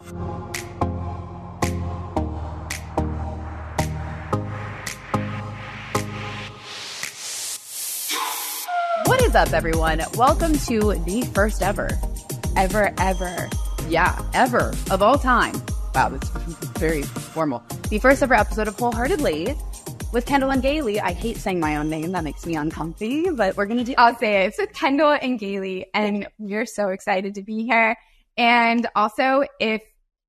What is up, everyone? Welcome to the first ever of all time. Wow, that's very formal. The first ever episode of Wholeheartedly with Kendall and Gailey. I hate saying my own name. That makes me uncomfy, but we're going to do... I'll say it. It's with Kendall and Gailey, and we're so excited to be here. And also, if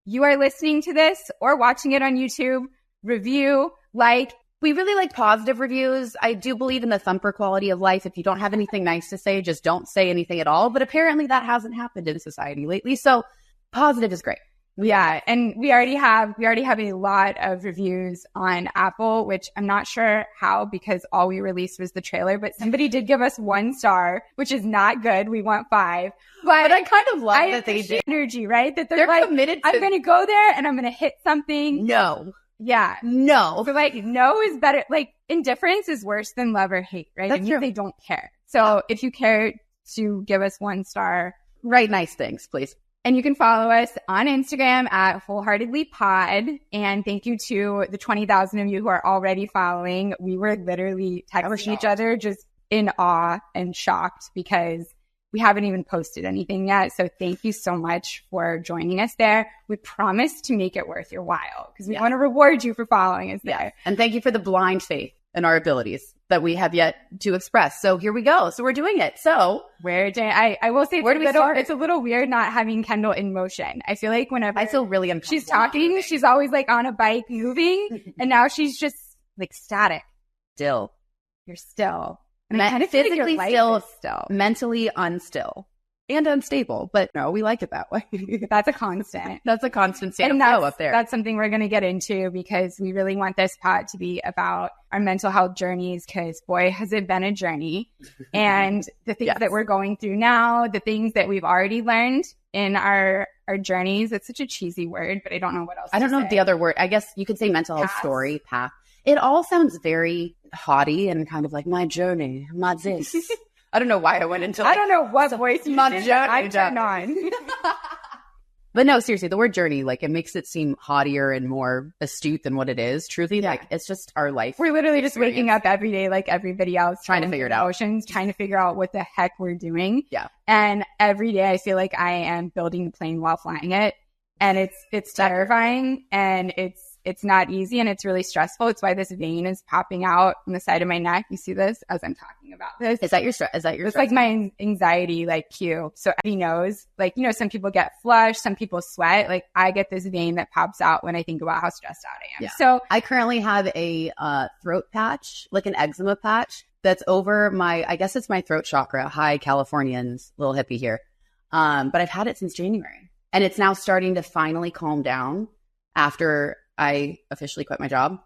you are listening to this or watching it on YouTube, review, like... We really like positive reviews. I do believe in the thumper quality of life. If you don't have anything nice to say, just don't say anything at all. But apparently that hasn't happened in society lately. So positive is great. Yeah. And we already have a lot of reviews on Apple, which I'm not sure how, because all we released was the trailer, but somebody did give us 1 star, which is not good. We want 5. But I kind of love that they did. Energy, right? That they're like, committed to... I'm going to go there and I'm going to hit something. No. Yeah. No. So like, no is better. Like, indifference is worse than love or hate, right? That's true. They don't care. So if you care to give us 1 star, write nice things, please. And you can follow us on Instagram at WholeheartedlyPod. And thank you to the 20,000 of you who are already following. We were literally texting each other just in awe and shocked because we haven't even posted anything yet. So thank you so much for joining us there. We promise to make it worth your while because we want to reward you for following us there. And thank you for the blind faith in our abilities that we have yet to express. So here we go. So we're doing it. So I will say, it's a little weird not having Kendall in motion. I feel like whenever I feel really uncomfortable. She's talking, she's always like on a bike moving, and now she's just like static. Still. You're still. And I kind of physically still, mentally unstill and unstable, but no, we like it that way. That's a constant. That's a constant state and of flow up there. That's something we're going to get into because we really want this pod to be about our mental health journeys because boy, has it been a journey. And the things that we're going through now, the things that we've already learned in our journeys. It's such a cheesy word, but I don't know what else I don't know the other word. I guess you could say mental health story, path. It all sounds very haughty and kind of like my journey, my this. I don't know why I went into I don't know what voice my journey. I turned on. But no, seriously, the word journey, like it makes it seem haughtier and more astute than what it is. Truly, like it's just our life. We're literally just waking up every day like everybody else. Trying to figure it out. Trying to figure out what the heck we're doing. Yeah. And every day I feel like I am building the plane while flying it. And it's terrifying and it's not easy and it's really stressful. It's why this vein is popping out on the side of my neck. You see this as I'm talking about this. Is that your stress? It's like my anxiety, like cue. So he knows, like, you know, some people get flushed, some people sweat. Like I get this vein that pops out when I think about how stressed out I am. Yeah. So I currently have a throat patch, like an eczema patch that's over I guess it's my throat chakra. Hi, Californians, little hippie here. But I've had it since January and it's now starting to finally calm down after I officially quit my job,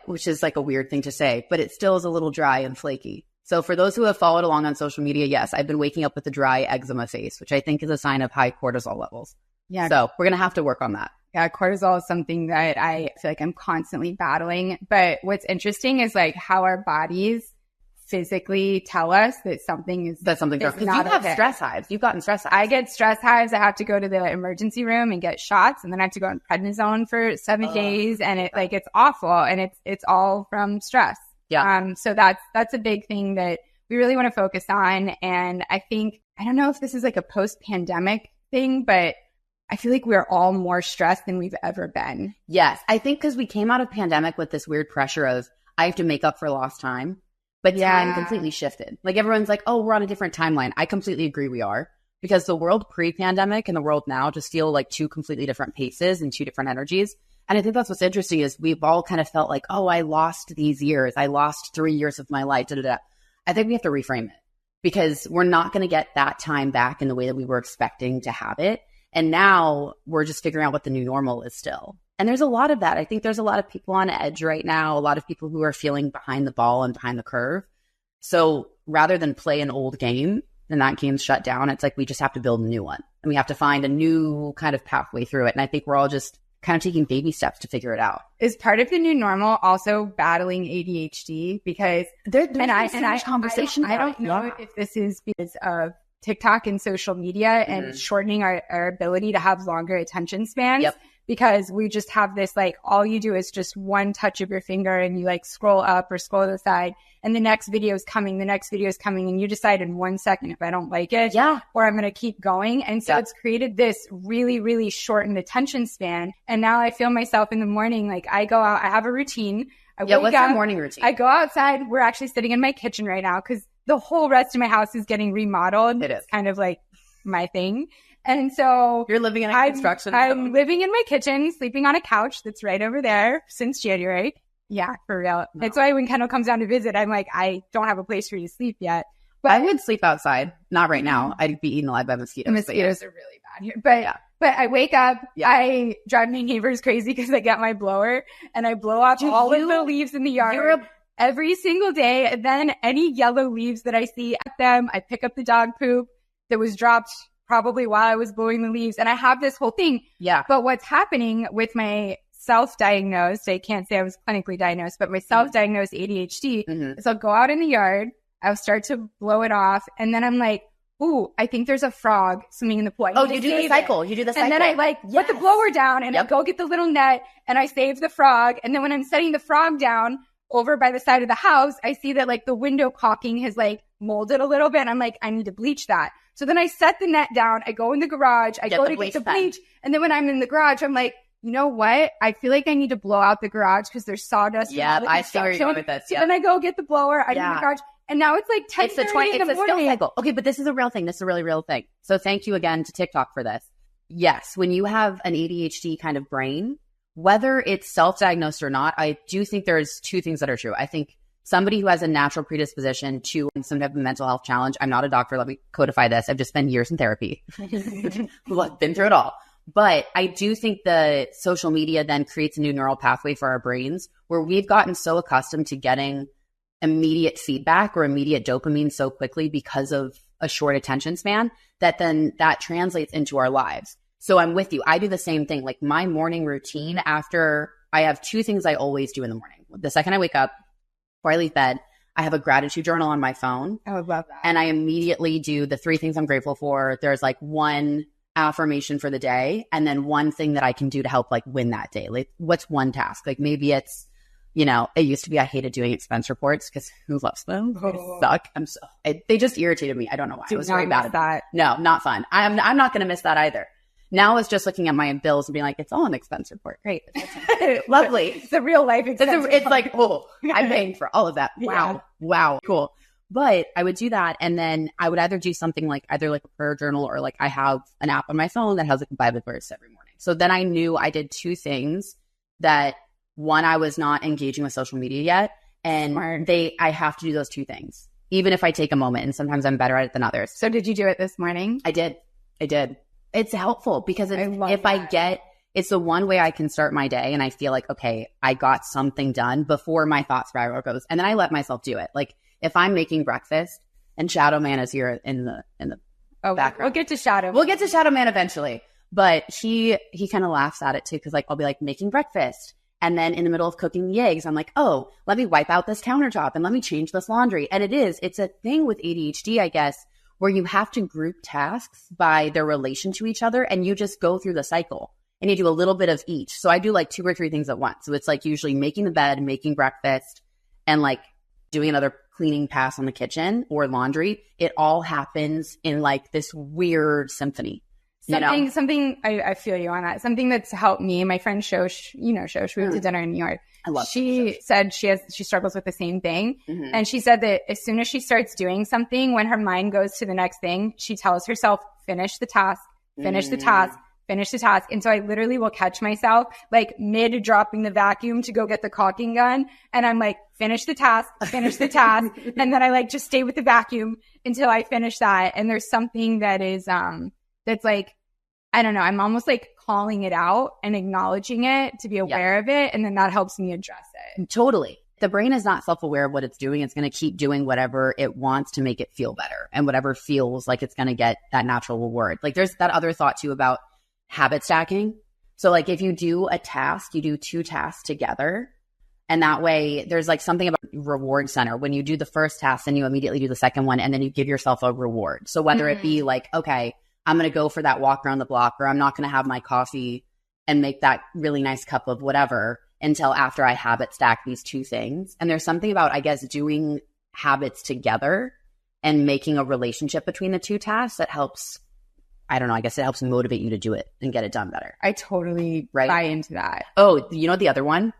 which is like a weird thing to say, but it still is a little dry and flaky. So for those who have followed along on social media, yes, I've been waking up with a dry eczema face, which I think is a sign of high cortisol levels. Yeah. So we're going to have to work on that. Yeah. Cortisol is something that I feel like I'm constantly battling. But what's interesting is like how our bodies physically tell us that something's wrong. Because you have stress hives. You've gotten stress hives. I get stress hives. I have to go to the emergency room and get shots, and then I have to go on prednisone for 7 days, and it's awful, and it's all from stress. Yeah. So that's a big thing that we really want to focus on, and I don't know if this is like a post-pandemic thing, but I feel like we're all more stressed than we've ever been. Yes, I think because we came out of pandemic with this weird pressure of I have to make up for lost time. But time completely shifted. Like everyone's like, oh, we're on a different timeline. I completely agree we are. Because the world pre-pandemic and the world now just feel like 2 completely different paces and 2 different energies. And I think that's what's interesting is we've all kind of felt like, oh, I lost these years. I lost 3 years of my life. I think we have to reframe it. Because we're not going to get that time back in the way that we were expecting to have it. And now we're just figuring out what the new normal is still. And there's a lot of that. I think there's a lot of people on edge right now, a lot of people who are feeling behind the ball and behind the curve. So rather than play an old game and that game's shut down, it's like we just have to build a new one. And we have to find a new kind of pathway through it. And I think we're all just kind of taking baby steps to figure it out. Is part of the new normal also battling ADHD? Because there's conversation. I don't know if this is because of TikTok and social media and shortening our ability to have longer attention spans. Yep. Because we just have this, like, all you do is just one touch of your finger and you like scroll up or scroll to the side and the next video is coming, and you decide in 1 second if I don't like it or I'm going to keep going. And so it's created this really, really shortened attention span. And now I feel myself in the morning, like I go out, I have a routine. What's your morning routine? I go outside. We're actually sitting in my kitchen right now because the whole rest of my house is getting remodeled. It is kind of like my thing. And so you're living in a construction zone. I'm living in my kitchen, sleeping on a couch that's right over there since January. Yeah, for real. No. That's why when Kendall comes down to visit, I'm like, I don't have a place for you to sleep yet. But I would sleep outside. Not right now. I'd be eaten alive by mosquitoes. Mosquitoes are really bad here. But I wake up, I drive my neighbors crazy because I got my blower and I blow off all of the leaves in the yard every single day. And then any yellow leaves that I see at them, I pick up the dog poop that was dropped probably while I was blowing the leaves. And I have this whole thing. Yeah. But what's happening with my self-diagnosed, I can't say I was clinically diagnosed, but my self-diagnosed ADHD is I'll go out in the yard, I'll start to blow it off. And then I'm like, ooh, I think there's a frog swimming in the pool. You do the cycle. You do the cycle. And then I put the blower down and I go get the little net and I save the frog. And then when I'm setting the frog down over by the side of the house, I see that like the window caulking has like molded a little bit. And I'm like, I need to bleach that. So then I set the net down. I go in the garage. I go to get the bleach. And then when I'm in the garage, I'm like, you know what? I feel like I need to blow out the garage because there's sawdust. Yeah, I see where you're going with this. So then I go get the blower. I do the garage. And now it's like 10:30 in the morning. Cycle. Okay, but this is a real thing. This is a really real thing. So thank you again to TikTok for this. Yes, when you have an ADHD kind of brain, whether it's self-diagnosed or not, I do think there's two things that are true. I think somebody who has a natural predisposition to some type of mental health challenge. I'm not a doctor. Let me codify this. I've just spent years in therapy. Been through it all. But I do think the social media then creates a new neural pathway for our brains where we've gotten so accustomed to getting immediate feedback or immediate dopamine so quickly because of a short attention span that then that translates into our lives. So I'm with you. I do the same thing. Like my morning routine after I have two things I always do in the morning. The second I wake up, before I leave bed, I have a gratitude journal on my phone. I would love that. And I immediately do the 3 things I'm grateful for. There's like one affirmation for the day and then one thing that I can do to help like win that day. Like what's one task? Like maybe it's, you know, it used to be I hated doing expense reports because who loves them? They suck. They just irritated me. I don't know why. I was very bad at that. No, not fun. I'm not going to miss that either. Now it's just looking at my bills and being like, it's all an expense report. Great. Lovely. It's a real life expense. It's like, oh, I'm paying for all of that. Wow. Yeah. Wow. Cool. But I would do that. And then I would either do something like either like a prayer journal or like I have an app on my phone that has like a Bible verse every morning. So then I knew I did 2 things that one, I was not engaging with social media yet. And I have to do those 2 things, even if I take a moment. And sometimes I'm better at it than others. So did you do it this morning? I did. It's helpful because it's the one way I can start my day and I feel like, okay, I got something done before my thought spiral goes. And then I let myself do it. Like if I'm making breakfast and Shadow Man is here in the background. We'll get to Shadow. We'll get to Shadow Man eventually. But he kind of laughs at it too. Cause like, I'll be like making breakfast. And then in the middle of cooking the eggs, I'm like, oh, let me wipe out this countertop and let me change this laundry. And it's a thing with ADHD, I guess, where you have to group tasks by their relation to each other and you just go through the cycle and you do a little bit of each. So I do like 2 or 3 things at once. So it's like usually making the bed, making breakfast, and like doing another cleaning pass on the kitchen or laundry. It all happens in like this weird symphony. Something I feel you on that. Something that's helped me. My friend Shosh, we went to dinner in New York. I love She said she struggles with the same thing. Mm-hmm. And she said that as soon as she starts doing something, when her mind goes to the next thing, she tells herself, finish the task, finish the task, finish the task. And so I literally will catch myself like mid dropping the vacuum to go get the caulking gun. And I'm like, finish the task. And then I like just stay with the vacuum until I finish that. And there's something that is, that's like, I don't know, I'm almost like calling it out and acknowledging it to be aware of it. And then that helps me address it. Totally. The brain is not self-aware of what it's doing. It's going to keep doing whatever it wants to make it feel better and whatever feels like it's going to get that natural reward. Like there's that other thought too about habit stacking. So like if you do a task, you do 2 tasks together And that way there's like something about reward center. When you do the first task and you immediately do the second one, and then you give yourself a reward. So whether it be like, okay, I'm going to go for that walk around the block, or I'm not going to have my coffee and make that really nice cup of whatever until after I habit stack these two things. And there's something about, I guess, doing habits together and making a relationship between the two tasks that helps, I don't know, I guess it helps motivate you to do it and get it done better. I totally buy into that. Oh, you know the other one?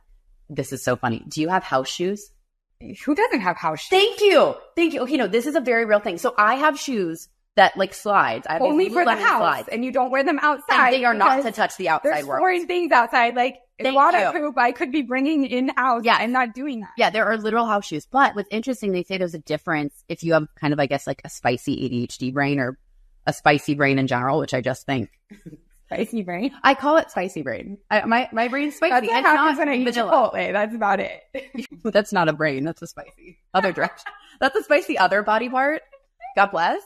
This is so funny. Do you have house shoes? Who doesn't have house shoes? Thank you. Okay, no, this is a very real thing. So I have shoes that like slides. I have only for the house, slides. And you don't wear them outside. And they are not to touch the outside there's world. Foreign things outside, like a lot of poop I could be bringing in-house. Yeah. I'm not doing that. Yeah, there are literal house shoes. But what's interesting, they say there's a difference if you have kind of, I guess, like a spicy ADHD brain or a spicy brain in general, which I just think. Spicy brain? I call it spicy brain. My brain's spicy. That's what happens when I eat vanilla. Chipotle. That's about it. That's not a brain. That's a spicy other direction. That's a spicy other body part. God bless.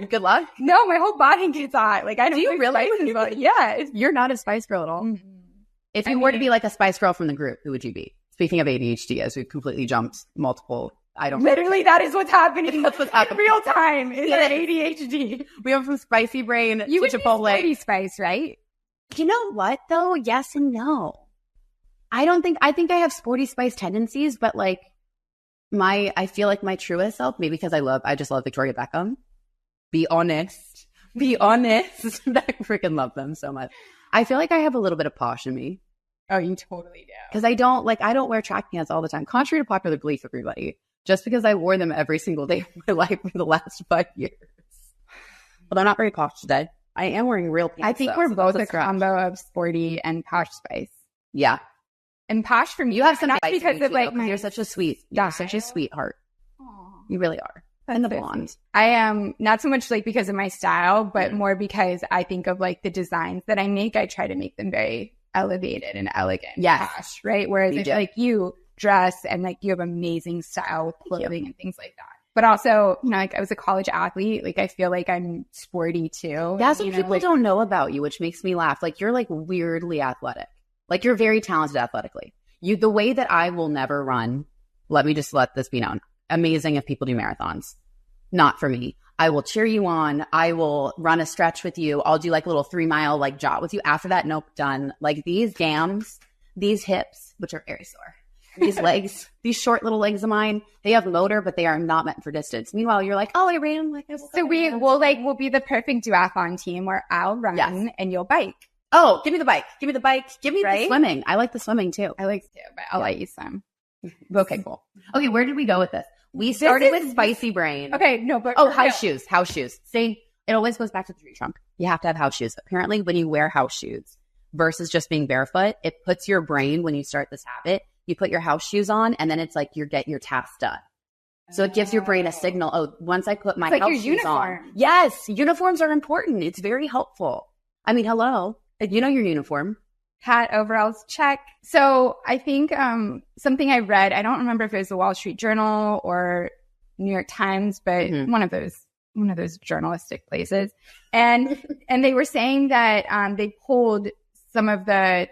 Good luck. No, my whole body gets hot. Like, I don't Do you really? Yeah. You're not a Spice Girl at all. Mm-hmm. If you were to be like a Spice Girl from the group, who would you be? Speaking of ADHD, as we've completely jumped multiple items. Literally, that is what's happening. That's what's happening. In real time is ADHD. We went from spicy brain You to would Chipotle. be Sporty Spice, right? You know what, though? Yes and no. I think I have Sporty Spice tendencies, but like I feel like my truest self, maybe because I just love Victoria Beckham. Be honest. I freaking love them so much. I feel like I have a little bit of posh in me. Oh, you totally do. Because I don't wear track pants all the time, contrary to popular belief, everybody. Just because I wore them every single day of my life for the last 5 years. But I'm not very posh today. I am wearing real pants. I think we're both a combo of sporty and posh spice. Yeah. And posh for me, you have some not spice because of like you're such a sweetheart. Aww. You really are. And the blonde. I am not so much like because of my style, but more because I think of like the designs that I make. I try to make them very elevated and elegant. Yes. Posh, right? Whereas I feel like you dress and like you have amazing style with clothing and things like that. But also, you know, like I was a college athlete. Like I feel like I'm sporty too. That's what people don't know about you, which makes me laugh. Like you're like weirdly athletic. Like you're very talented athletically. The way that I will never run, let this be known. Amazing if people do marathons. Not for me. I will cheer you on. I will run a stretch with you. I'll do like a little 3-mile like jog with you. After that, nope, done. Like these gams, these hips, which are very sore. These legs, these short little legs of mine, they have motor, but they are not meant for distance. Meanwhile, you're like, oh, I ran. Like, so we'll be the perfect duathlon team where I'll run and you'll bike. Oh, give me the bike. Give me the swimming. I like the swimming too. I like to, but I'll let you swim. Okay, cool. Okay, where did we go with this? We started with spicy brain. Okay, no, but house shoes. See, it always goes back to the tree trunk. You have to have house shoes. Apparently, when you wear house shoes versus just being barefoot, it puts your brain, when you start this habit, you put your house shoes on, and then it's like you get your task done. So it gives your brain a signal. Oh, once I put my house shoes on. Yes, uniforms are important. It's very helpful. I mean, hello. You know your uniform. Hat, overalls, check. So I think something I read, I don't remember if it was the Wall Street Journal or New York Times, but one of those journalistic places. And they were saying that they pulled some of the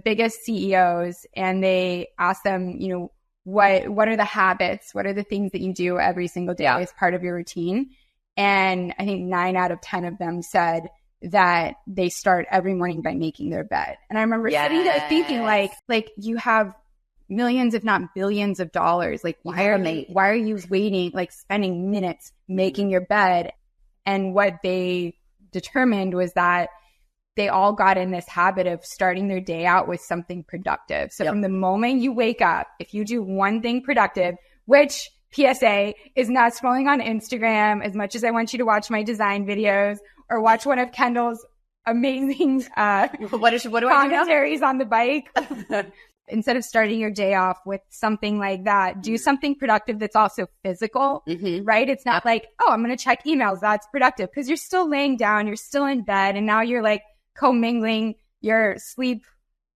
biggest CEOs and they asked them, you know, what are the habits? What are the things that you do every single day as part of your routine? And I think 9 out of 10 of them said that they start every morning by making their bed. And I remember sitting there thinking like you have millions, if not billions of dollars. Like why are you waiting, like spending minutes making your bed? And what they determined was that they all got in this habit of starting their day out with something productive. So from the moment you wake up, if you do one thing productive, which PSA is not scrolling on Instagram as much as I want you to watch my design videos or watch one of Kendall's amazing commentaries on the bike. Instead of starting your day off with something like that, do something productive that's also physical, right? It's not like, oh, I'm going to check emails. That's productive because you're still laying down, you're still in bed, and now you're like commingling your sleep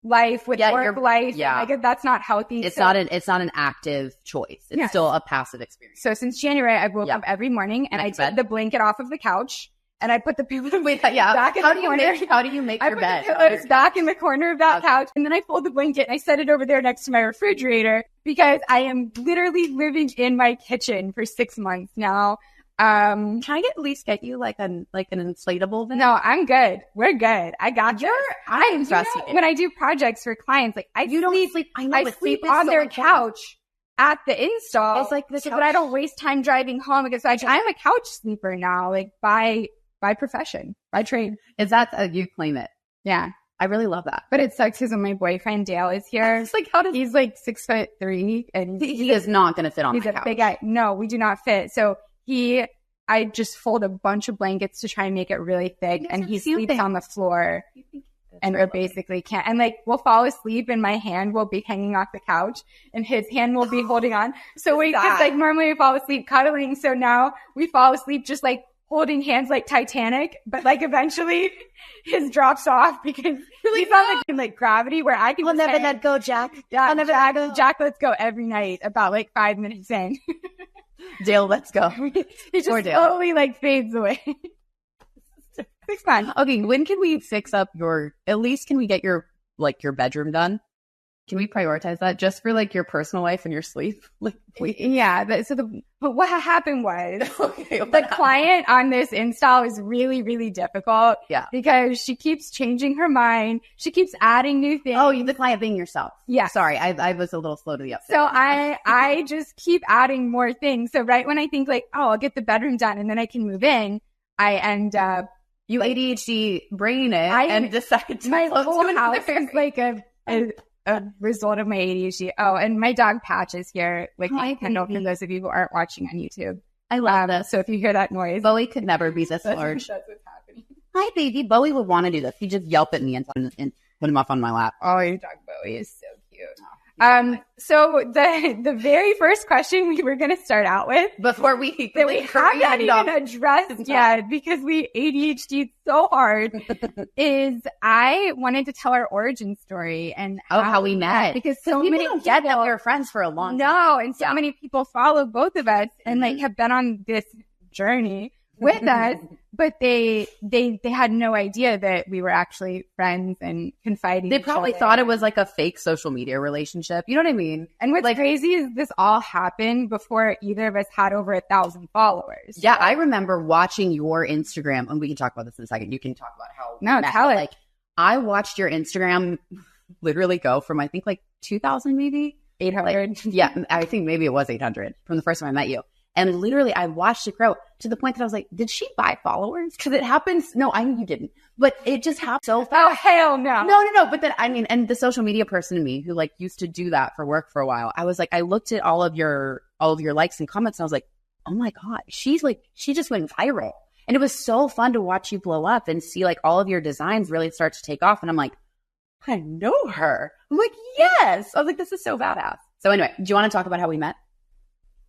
life with work life. Yeah. Like that's not healthy. It's not an active choice. It's still a passive experience. So since January, I woke up every morning and I took the blanket off of the couch and I put the pillows Yeah. back in How the do you corner. make I your put bed? the pillows back in the corner of that couch, and then I fold the blanket and I set it over there next to my refrigerator because I am literally living in my kitchen for 6 months now. Can I at least get you like an inflatable bed? No, I'm good. We're good. I got this. I'm fascinated. When I do projects for clients, like I sleep, I know, I but sleep sleep is on so their important. couch at the install. It's like the so couch- that I don't waste time driving home because I'm a couch sleeper now, like by profession, by trade. Is that you claim it? Yeah. I really love that. But it sucks because when my boyfriend Dale is here, It's like, how does he's like 6'3" and he is not going to fit on he's my a couch. big guy. No, we do not fit. So I just fold a bunch of blankets to try and make it really thick, and he sleeps on the floor. And we basically can't. And like, we'll fall asleep and my hand will be hanging off the couch and his hand will be holding on. So cause like normally we fall asleep cuddling. So now we fall asleep just like holding hands like Titanic, but like eventually his drops off because he's on like gravity where I can I'll just never hang. let go, Jack. Yeah, I'll never let go. Jack, let's go every night about like 5 minutes in. Dale, let's go. He just Poor Dale. slowly like fades away. It's fun. Okay, when can we fix up at least can we get your bedroom done? Can we prioritize that just for like your personal life and your sleep? Like, please. Yeah. But what happened was Okay, the client on this install is really, really difficult. Yeah. Because she keeps changing her mind. She keeps adding new things. Oh, you the client being yourself. Yeah. Sorry, I was a little slow to the upset. So I just keep adding more things. So right when I think like, oh, I'll get the bedroom done and then I can move in, I end up you like, ADHD brain it and decide to my close whole to house the is like a result of my ADHD. Oh, and my dog Patch is here with Hi, Kendall for baby. those of you who aren't watching on YouTube. I love this. So if you hear that noise, Bowie could never be this large. That's what's happening. Hi, baby. Bowie would want to do this. He'd just yelp at me and put him off on my lap. Oh, your dog Bowie is so cute. So the very first question we were going to start out with Before we that we haven't even addressed yet because we ADHD'd so hard is I wanted to tell our origin story and how we met. because so People many don't get that we were friends for a long time. No, and so many people follow both of us and like have been on this journey with us, but they had no idea that we were actually friends and confiding. They probably thought it was like a fake social media relationship. You know what I mean? And what's crazy is this all happened before either of us had over 1,000 followers. Yeah, I remember watching your Instagram, and we can talk about this in a second. You can talk about how. No, tell it. Like, I watched your Instagram literally go from I think like 2,000 maybe 800. Yeah, I think maybe it was 800 from the first time I met you. And literally, I watched it grow to the point that I was like, did she buy followers? Because it happens. No, I know you didn't. But it just happened so fast. Oh, hell no. No. But then, I mean, and the social media person in me who like used to do that for work for a while, I was like, I looked at all of your likes and comments and I was like, oh my God, she just went viral. And it was so fun to watch you blow up and see like all of your designs really start to take off. And I'm like, I know her. I'm like, yes. I was like, this is so badass. So anyway, do you want to talk about how we met?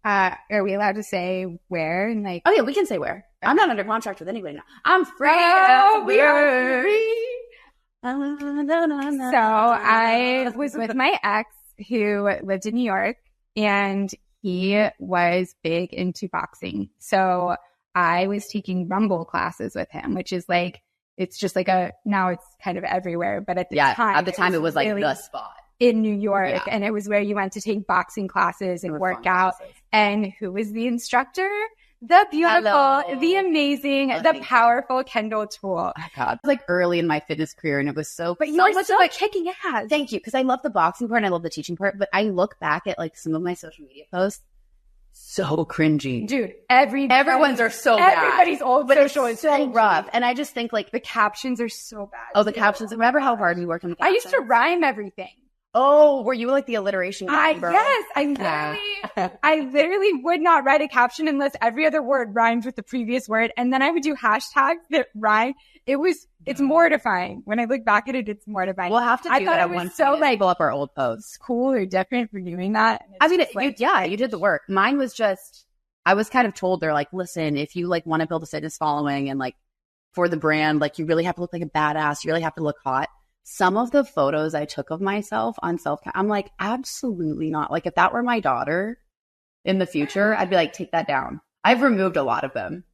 Are we allowed to say where and like? Oh yeah, we can say where. I'm not under contract with anybody now. I'm free. Oh, we are free. So I was with my ex who lived in New York and he was big into boxing. So I was taking Rumble classes with him, which is like, it's just like now it's kind of everywhere. But at the time it was like really the spot in New York. And it was where you went to take boxing classes and work out. And who was the instructor? The beautiful, the amazing, the powerful Kendall Toole. Oh, God. It was like early in my fitness career and it was so, but you were so kicking ass. Thank you. Cause I love the boxing part and I love the teaching part, but I look back at like some of my social media posts, so cringy. Dude, everyone's are so bad. Everybody's old social is so rough. And I just think like the captions are so bad. Oh, the captions. Remember how hard we worked on the captions? I used to rhyme everything. Oh, were you like the alliteration guy, bro? Yes, I literally would not write a caption unless every other word rhymed with the previous word. And then I would do hashtags that rhyme. It's mortifying. When I look back at it, it's mortifying. We'll have to do that at one point. So like pull up our old posts. Cool or different for doing that. I mean, you did the work. Mine was just, I was kind of told, they're like, listen, if you like want to build a fitness following and like for the brand, like you really have to look like a badass. You really have to look hot. Some of the photos I took of myself on I'm like, absolutely not. Like if that were my daughter in the future, I'd be like, take that down. I've removed a lot of them.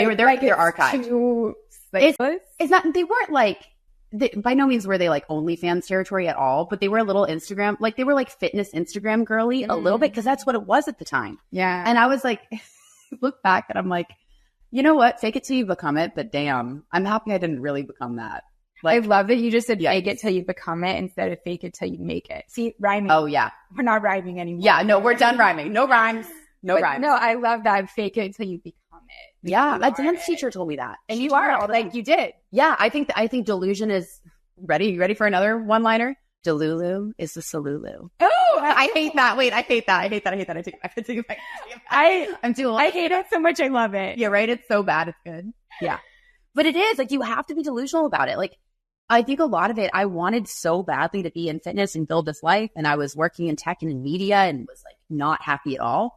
They're archived. It's not, they weren't like, by no means were they like OnlyFans territory at all, but they were a little Instagram, like they were like fitness Instagram girly a little bit, because that's what it was at the time. Yeah. And I was like, look back and I'm like, you know what? Fake it till you become it. But damn, I'm happy I didn't really become that. Like, I love that you just said fake it till you become it instead of fake it till you make it. See, rhyming. Oh, yeah. We're not rhyming anymore. Yeah, no, we're done rhyming. No rhymes. No rhymes. No, I love that. Fake it till you become it. Yeah, a dance teacher told me that. And you are, like you did. Yeah, I think delusion is ready. You ready for another one-liner? Delulu is the Salulu. Oh, I hate that. Wait, I hate that. I take it back. I hate it so much. I love it. Yeah, right. It's so bad. It's good. Yeah. But it is like, you have to be delusional about it. Like, I think a lot of it, I wanted so badly to be in fitness and build this life. And I was working in tech and in media and was like not happy at all.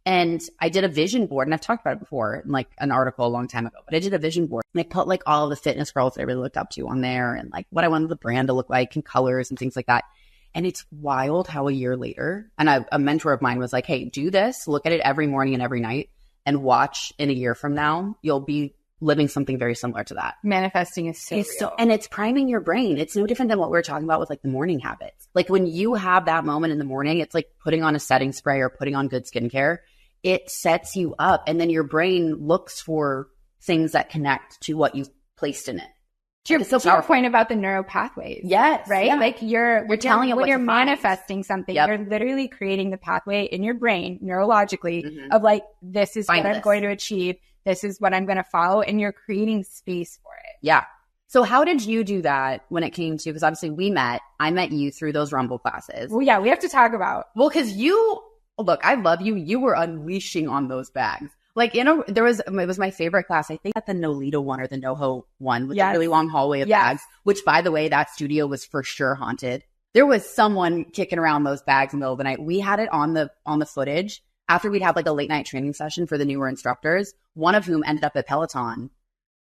And I did a vision board, and I've talked about it before in like an article a long time ago, but I did a vision board and I put like all of the fitness girls that I really looked up to on there and like what I wanted the brand to look like and colors and things like that. And it's wild how a year later, and a mentor of mine was like, hey, do this, look at it every morning and every night, and watch in a year from now, you'll be living something very similar to that. Manifesting is so real. And it's priming your brain. It's no different than what we were talking about with like the morning habits. Like when you have that moment in the morning, it's like putting on a setting spray or putting on good skincare. It sets you up, and then your brain looks for things that connect to what you've placed in it. To your point about the neural pathways. Yes. Right? Yeah. Like you're telling it when you're manifesting something, yep. You're literally creating the pathway in your brain neurologically of like, this is what I'm going to achieve. This is what I'm going to follow. And you're creating space for it. Yeah. So how did you do that when it came to, because obviously I met you through those Rumble classes. Well, yeah, we have to talk about. Well, because look, I love you. You were unleashing on those bags. Like, it was my favorite class. I think at the Nolita one or the NoHo one with the really long hallway of bags, which by the way, that studio was for sure haunted. There was someone kicking around those bags in the middle of the night. We had it on the footage after we'd have like a late night training session for the newer instructors, one of whom ended up at Peloton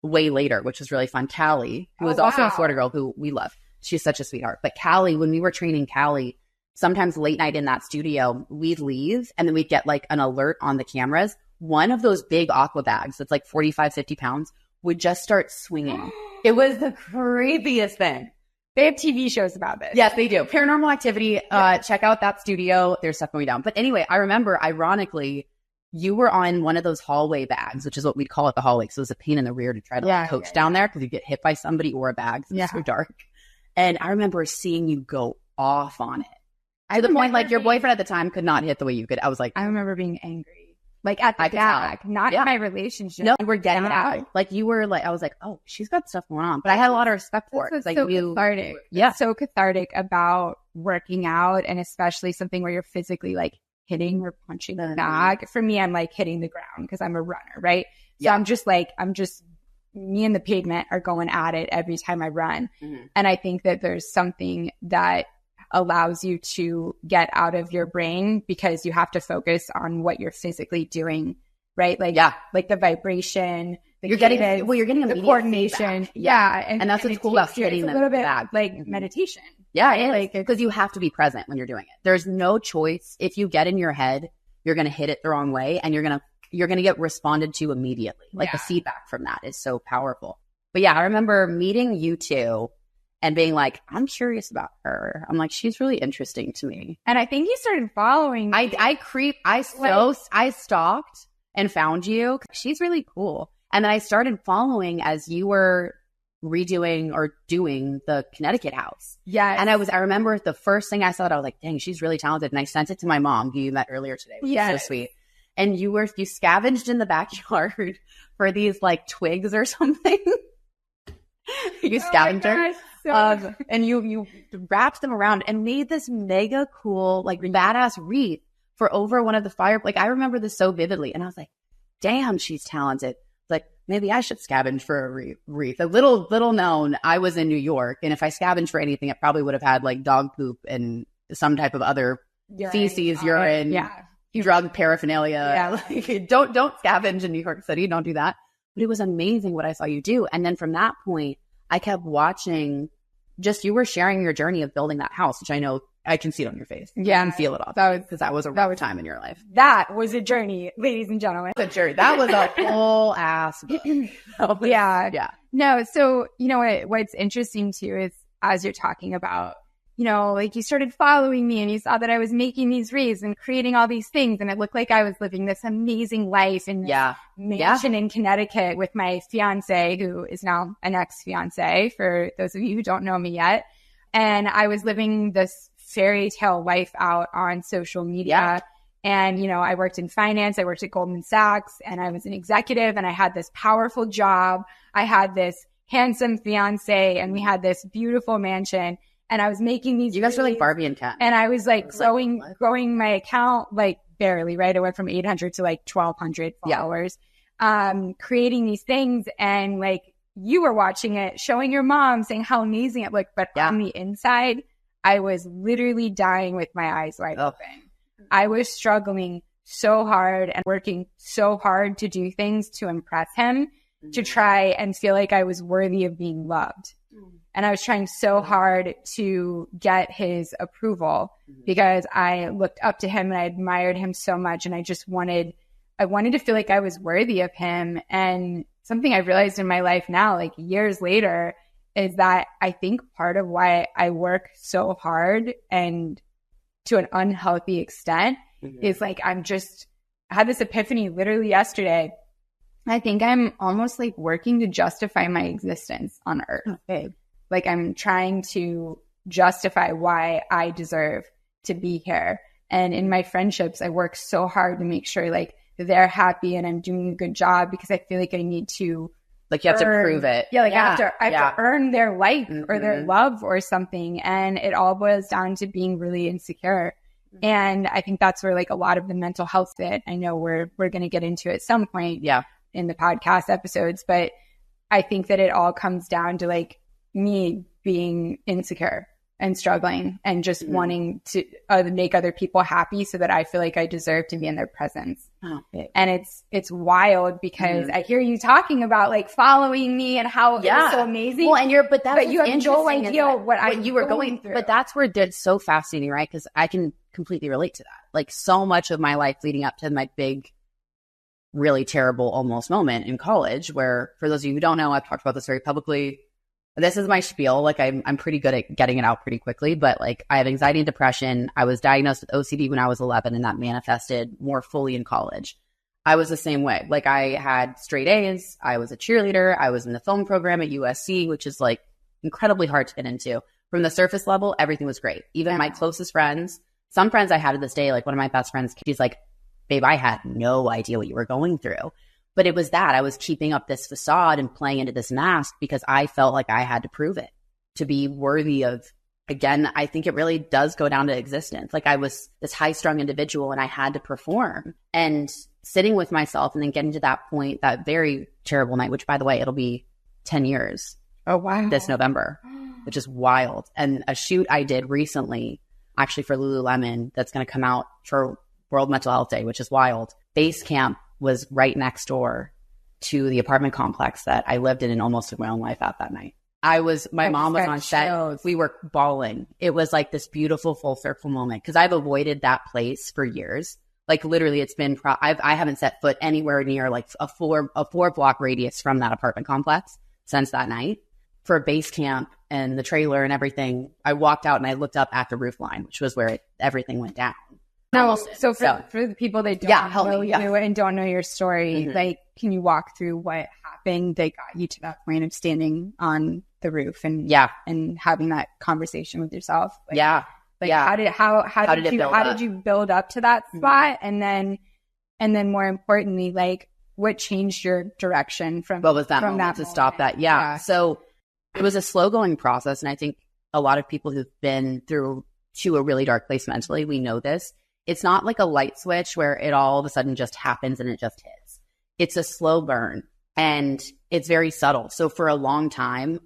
way later, which was really fun. Callie, who was also a Florida girl who we love. She's such a sweetheart. But Callie, when we were training Callie, sometimes late night in that studio, we'd leave and then we'd get like an alert on the cameras. One of those big aqua bags that's like 45, 50 pounds would just start swinging. It was the craziest thing. They have TV shows about this. Yes, they do. Paranormal Activity. Check out that studio. There's stuff going down. But anyway, I remember, ironically, you were on one of those hallway bags, which is what we'd call it, the hallway. So it was a pain in the rear to try to coach down there because you get hit by somebody or a bag. So it's so dark. And I remember seeing you go off on it. To the point, like, your boyfriend at the time could not hit the way you could. I was like, I remember being angry. Like at the back, not in my relationship. No, you were getting it out. Like you were like, I was like, oh, she's got stuff going on. But I had a lot of respect for it. Like so cathartic. Yeah. It's so cathartic about working out, and especially something where you're physically like hitting or punching the bag. For me, I'm like hitting the ground because I'm a runner, right? So I'm just me and the pavement are going at it every time I run. Mm-hmm. And I think that there's something that allows you to get out of your brain because you have to focus on what you're physically doing, right? Like, like the vibration, you're getting the coordination. Feedback. Yeah. And that's what's cool about hitting the bag. Like meditation. Yeah. It is. Like, because you have to be present when you're doing it. There's no choice. If you get in your head, you're going to hit it the wrong way and you're going to get responded to immediately. Like the feedback from that is so powerful. But yeah, I remember meeting you two and being like, I'm curious about her. I'm like, she's really interesting to me. And I think you started following me. I stalked and found you. She's really cool. And then I started following as you were redoing or doing the Connecticut house. Yeah. And I remember the first thing I saw it, I was like, dang, she's really talented. And I sent it to my mom, who you met earlier today. Yeah. So sweet. And you scavenged in the backyard for these like twigs or something. You scavenger. And you wrapped them around and made this mega cool, like badass wreath for over one of the fire. Like I remember this so vividly, and I was like, "Damn, she's talented." Like maybe I should scavenge for a wreath. A little known. I was in New York, and if I scavenged for anything, it probably would have had like dog poop and some type of other feces, urine, drug paraphernalia. Yeah, like, don't scavenge in New York City. Don't do that. But it was amazing what I saw you do, and then from that point, I kept watching. You were sharing your journey of building that house, which I know I can see it on your face. Yeah. I can feel it off. Because that was a rough time in your life. That was a journey, ladies and gentlemen. That was a whole ass book. Yeah. Yeah. No, so, you know, what's interesting too is as you're talking about, you know, like you started following me and you saw that I was making these reads and creating all these things. And it looked like I was living this amazing life in this mansion in Connecticut with my fiance, who is now an ex-fiance for those of you who don't know me yet. And I was living this fairy tale life out on social media. Yeah. And, you know, I worked in finance. I worked at Goldman Sachs and I was an executive and I had this powerful job. I had this handsome fiance and we had this beautiful mansion and I was making these. You guys were like Barbie and Ken. And I was like growing my account like barely, right? It went from 800 to like 1,200 followers, creating these things. And like you were watching it, showing your mom, saying how amazing it looked. But on the inside, I was literally dying with my eyes wide open. I was struggling so hard and working so hard to do things to impress him, to try and feel like I was worthy of being loved. And I was trying so hard to get his approval because I looked up to him and I admired him so much. And I just wanted to feel like I was worthy of him. And something I've realized in my life now, like years later, is that I think part of why I work so hard and to an unhealthy extent is like I had this epiphany literally yesterday. I think I'm almost like working to justify my existence on earth. Like I'm trying to justify why I deserve to be here. And in my friendships, I work so hard to make sure like they're happy and I'm doing a good job because I feel like I need to. Like you have to prove it. Yeah, like I have to earn their like or their love or something. And it all boils down to being really insecure. And I think that's where like a lot of the mental health that I know we're going to get into at some point in the podcast episodes. But I think that it all comes down to like me being insecure and struggling and just wanting to make other people happy so that I feel like I deserve to be in their presence. And it's wild because I hear you talking about like following me and how it was so amazing. Well, and you have no idea what you were going through. But that's where it's so fascinating, right? Because I can completely relate to that. Like so much of my life leading up to my big, really terrible almost moment in college, where for those of you who don't know, I've talked about this very publicly. This is my spiel. Like I'm pretty good at getting it out pretty quickly, but like I have anxiety and depression. I was diagnosed with OCD when I was 11 and that manifested more fully in college. I was the same way. Like I had straight A's. I was a cheerleader. I was in the film program at USC, which is like incredibly hard to get into. From the surface level, everything was great. Even my closest friends, some friends I had to this day, like one of my best friends, she's like, babe, I had no idea what you were going through. But it was that I was keeping up this facade and playing into this mask because I felt like I had to prove it to be worthy of, again, I think it really does go down to existence. Like I was this high strung individual and I had to perform, and sitting with myself and then getting to that point, that very terrible night, which by the way, it'll be 10 years. Oh, wow. This November, which is wild. And a shoot I did recently, actually for Lululemon, that's going to come out for World Mental Health Day, which is wild. Base camp was right next door to the apartment complex that I lived in and almost took my own life out that night. My mom was on set. We were bawling. It was like this beautiful full circle moment because I've avoided that place for years. Like literally it's been, I haven't set foot anywhere near like a 4-block radius from that apartment complex since that night. For base camp and the trailer and everything, I walked out and I looked up at the roof line, which was where everything went down. No, so for the people that don't know you and don't know your story, like, can you walk through what happened that got you to that point of standing on the roof and having that conversation with yourself? Like, how did you build up to that spot? And then more importantly, like what changed your direction from what was that from moment that to stop that? Yeah. So it was a slow going process. And I think a lot of people who've been through to a really dark place mentally, we know this. It's not like a light switch where it all of a sudden just happens and it just hits. It's a slow burn and it's very subtle. So for a long time,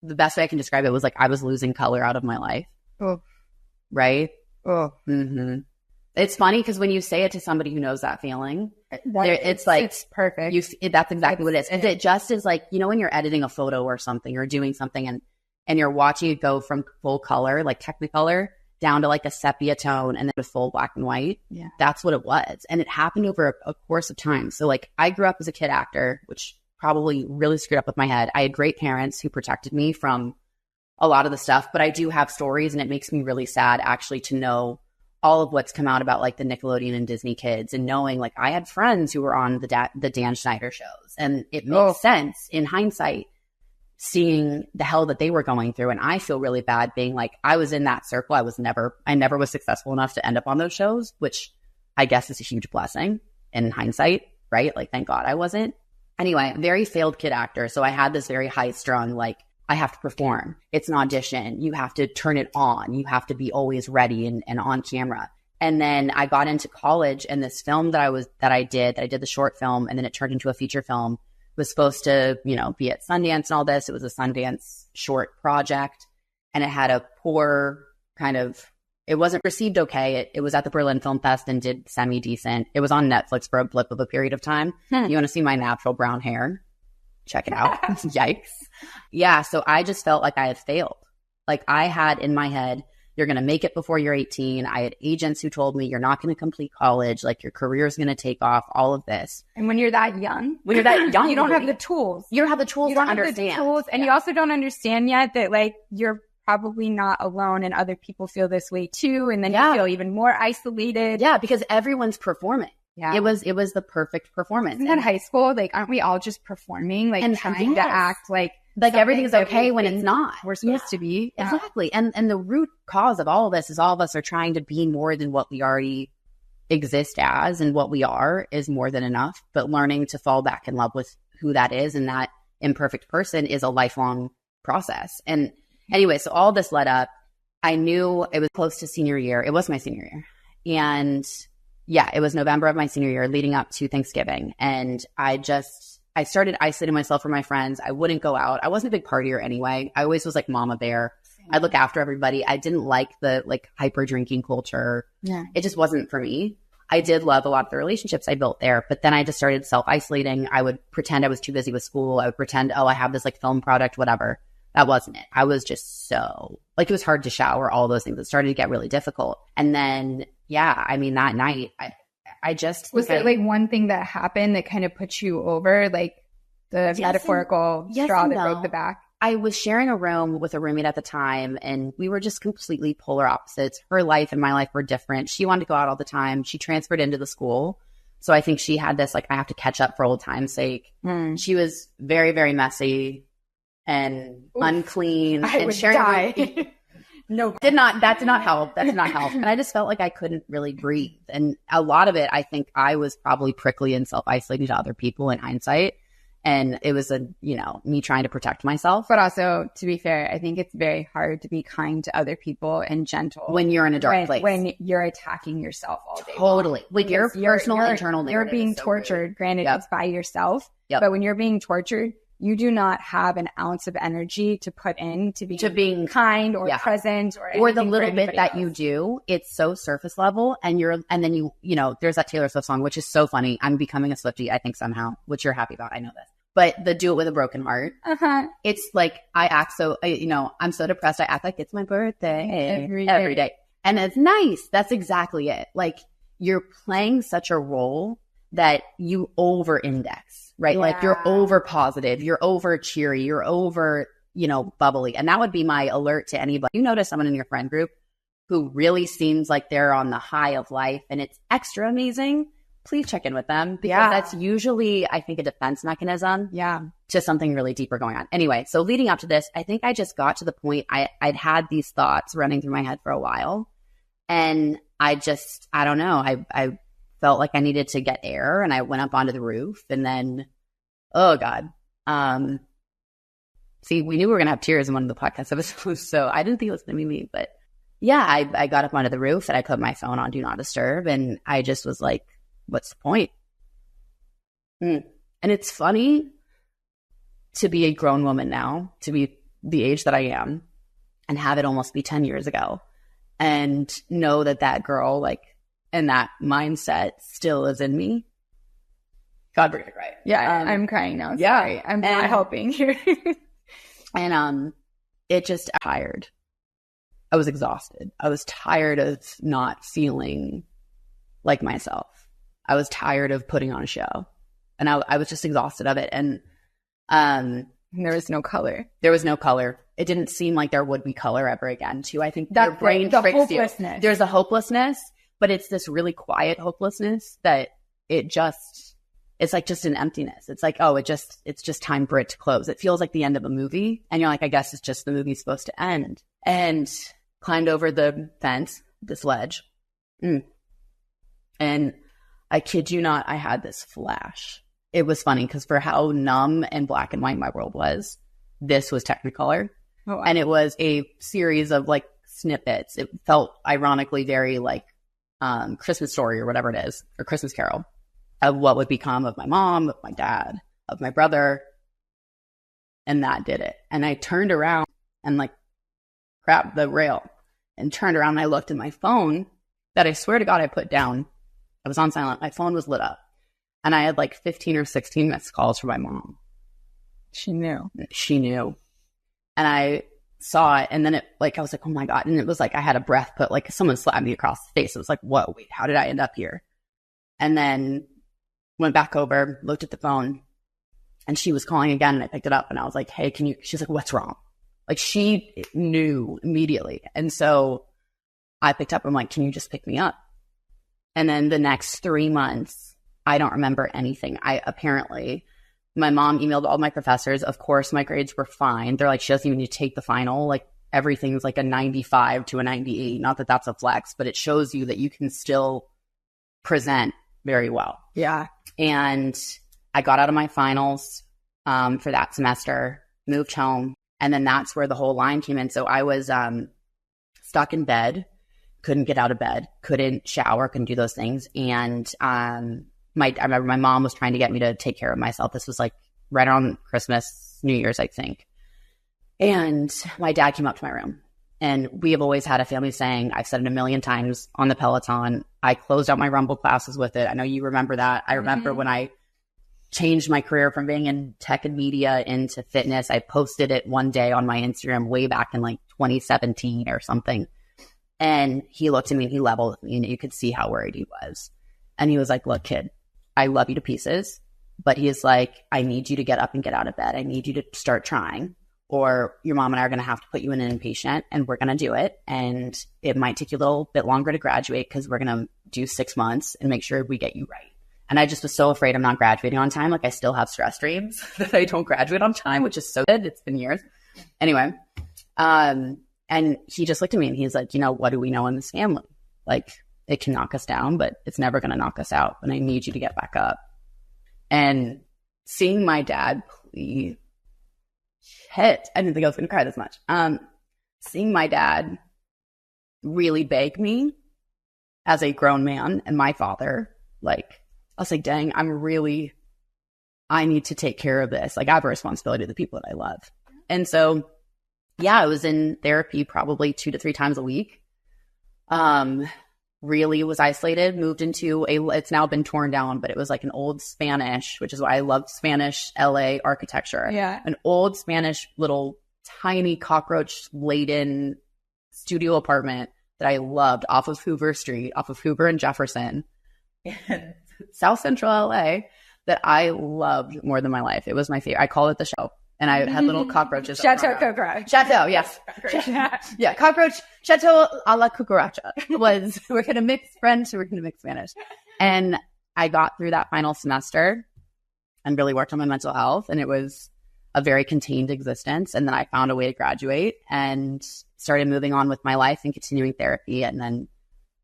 the best way I can describe it was like I was losing color out of my life. Oh. Right? Oh. Mm-hmm. It's funny because when you say it to somebody who knows that feeling, it's like it's perfect. That's exactly what it is. And it just is like, you know, when you're editing a photo or something or doing something and you're watching it go from full color, like Technicolor, down to like a sepia tone and then to full black and white. Yeah. That's what it was. And it happened over a course of time. So like I grew up as a kid actor, which probably really screwed up with my head. I had great parents who protected me from a lot of the stuff, but I do have stories, and it makes me really sad actually to know all of what's come out about like the Nickelodeon and Disney kids, and knowing like I had friends who were on the Dan Schneider shows, and it makes sense in hindsight seeing the hell that they were going through. And I feel really bad being like, I was in that circle. I never was successful enough to end up on those shows, which I guess is a huge blessing in hindsight, right? Like, thank God I wasn't. Anyway, very failed kid actor. So I had this very high strung, like, I have to perform. It's an audition. You have to turn it on. You have to be always ready and on camera. And then I got into college, and this film that I did the short film, and then it turned into a feature film, was supposed to, be at Sundance and all this. It was a Sundance short project, and it had a poor it wasn't received okay. It was at the Berlin Film Fest and did semi-decent. It was on Netflix for a blip of a period of time. You want to see my natural brown hair? Check it out. Yikes. Yeah. So I just felt like I had failed. Like I had in my head, you're going to make it before you're 18. I had agents who told me you're not going to complete college. Like your career is going to take off, all of this. And when you're that young, you don't have the tools. You don't have the tools you don't to have understand. The tools, and you also don't understand yet that like you're probably not alone and other people feel this way too. And then you feel even more isolated. Yeah. Because everyone's performing. Yeah. It was the perfect performance. Isn't that high school? Like, aren't we all just performing? Like and trying to act like everything's okay when it's not. We're supposed to be. Yeah. Exactly. And the root cause of all of this is all of us are trying to be more than what we already exist as, and what we are is more than enough. But learning to fall back in love with who that is and that imperfect person is a lifelong process. And anyway, so all this led up. I knew it was close to senior year. It was my senior year. And yeah, it was November of my senior year leading up to Thanksgiving. And I started isolating myself from my friends. I wouldn't go out. I wasn't a big partier anyway. I always was like mama bear. I'd look after everybody. I didn't like the like hyper drinking culture. Yeah. It just wasn't for me. I did love a lot of the relationships I built there, but then I just started self-isolating. I would pretend I was too busy with school. I would pretend, I have this like film product, whatever. That wasn't it. I was just so like, it was hard to shower, all those things. It started to get really difficult. And then, that night, I just was it like one thing that happened that kind of put you over, like the metaphorical straw that broke the back? I was sharing a room with a roommate at the time, and we were just completely polar opposites. Her life and my life were different. She wanted to go out all the time. She transferred into the school. So I think she had this, like, I have to catch up for old time's sake. She was very, very messy and unclean. I would die. That did not help. That did not help. And I just felt like I couldn't really breathe. And a lot of it, I think I was probably prickly and self-isolating to other people in hindsight. And it was me trying to protect myself. But also, to be fair, I think it's very hard to be kind to other people and gentle when you're in a dark place. When you're attacking yourself all day. Totally. With your personal internal narrative. You're being tortured. Granted, it's by yourself. But when you're being tortured, you do not have an ounce of energy to put in to being kind or present or the little bit that you do. It's so surface level, and then there's that Taylor Swift song, which is so funny. I'm becoming a Swiftie, I think, somehow, which you're happy about. I know this. But the Do It With a Broken Heart, it's like I act so, I'm so depressed. I act like it's my birthday every day. And it's nice. That's exactly it. Like you're playing such a role that you over index, right? Yeah. Like you're over positive, you're over cheery, you're over, bubbly. And that would be my alert to anybody. You notice someone in your friend group who really seems like they're on the high of life and it's extra amazing, please check in with them, because that's usually, I think, a defense mechanism to something really deeper going on. Anyway, so leading up to this, I think I just got to the point I'd had these thoughts running through my head for a while. And I don't know, I felt like I needed to get air, and I went up onto the roof, and then, oh God. See, we knew we were going to have tears in one of the podcast episodes, so I didn't think it was going to be me, but yeah, I got up onto the roof and I put my phone on Do Not Disturb, and I just was like, what's the point? And it's funny to be a grown woman now, to be the age that I am, and have it almost be 10 years ago, and know that girl, like, and that mindset still is in me. God, we're gonna cry. Yeah, I'm crying now. Sorry. I'm not helping here. And it just tired I was exhausted. I was tired of not feeling like myself. I was tired of putting on a show, and I was just exhausted of it. And there was no color. There was no color. It didn't seem like there would be color ever again, too. I think your brain tricks you. There's a hopelessness, but it's this really quiet hopelessness that it's like just an emptiness. It's like, oh, it's just time for it to close. It feels like the end of a movie. And you're like, I guess it's just the movie's supposed to end. And climbed over the fence, this ledge. And I kid you not, I had this flash. It was funny because for how numb and black and white my world was, this was Technicolor. Oh, wow. And it was a series of like snippets. It felt ironically very like Christmas Story or whatever it is, or Christmas Carol, of what would become of my mom, of my dad, of my brother. And that did it. And I turned around and like grabbed the rail and turned around and I looked at my phone that I swear to God I put down. I was on silent. My phone was lit up. And I had like 15 or 16 missed calls from my mom. She knew. And I saw it. And then it like, I was like, oh my God. And it was like, I had a breath put, like someone slapped me across the face. It was like, whoa, wait, how did I end up here? And then went back over, looked at the phone, and she was calling again. And I picked it up and I was like, hey, she's like, what's wrong? Like she knew immediately. And so I picked up. I'm like, can you just pick me up? And then the next 3 months, I don't remember anything. My mom emailed all my professors. Of course, my grades were fine. They're like, she doesn't even need to take the final. Like everything's like a 95 to a 98. Not that that's a flex, but it shows you that you can still present very well. Yeah. And I got out of my finals for that semester, moved home. And then that's where the whole line came in. So I was stuck in bed, couldn't get out of bed, couldn't shower, couldn't do those things. And I remember my mom was trying to get me to take care of myself. This was like right around Christmas, New Year's, I think. And my dad came up to my room. And we have always had a family saying, I've said it a million times on the Peloton, I closed out my Rumble classes with it. I know you remember that. I remember when I changed my career from being in tech and media into fitness. I posted it one day on my Instagram way back in like 2017 or something. And he looked at me and he leveled with me and you could see how worried he was. And he was like, look, kid, I love you to pieces, but he is like, I need you to get up and get out of bed. I need you to start trying, or your mom and I are going to have to put you in an inpatient and we're going to do it. And it might take you a little bit longer to graduate because we're going to do 6 months and make sure we get you right. And I just was so afraid I'm not graduating on time. Like I still have stress dreams that I don't graduate on time, which is so good. It's been years. Anyway. And he just looked at me and he's like, what do we know in this family? Like, it can knock us down, but it's never going to knock us out. And I need you to get back up. And seeing my dad plead, I didn't think I was going to cry this much. Seeing my dad really beg me as a grown man and my father, like, I was like, dang, I need to take care of this. Like, I have a responsibility to the people that I love. And so, yeah, I was in therapy probably 2 to 3 times a week. Really was isolated, moved into it's now been torn down, but it was like an old Spanish, which is why I loved Spanish LA architecture. Yeah. An old Spanish little tiny cockroach laden studio apartment that I loved off of Hoover Street, off of Hoover and Jefferson in South Central LA that I loved more than my life. It was my favorite. I call it the show. And I had little cockroaches. Chateau Cockroach. Chateau, yes. Yeah, cockroach. Chateau a la cucaracha was, we're going to mix French, we're going to mix Spanish. And I got through that final semester and really worked on my mental health. And it was a very contained existence. And then I found a way to graduate and started moving on with my life and continuing therapy. And then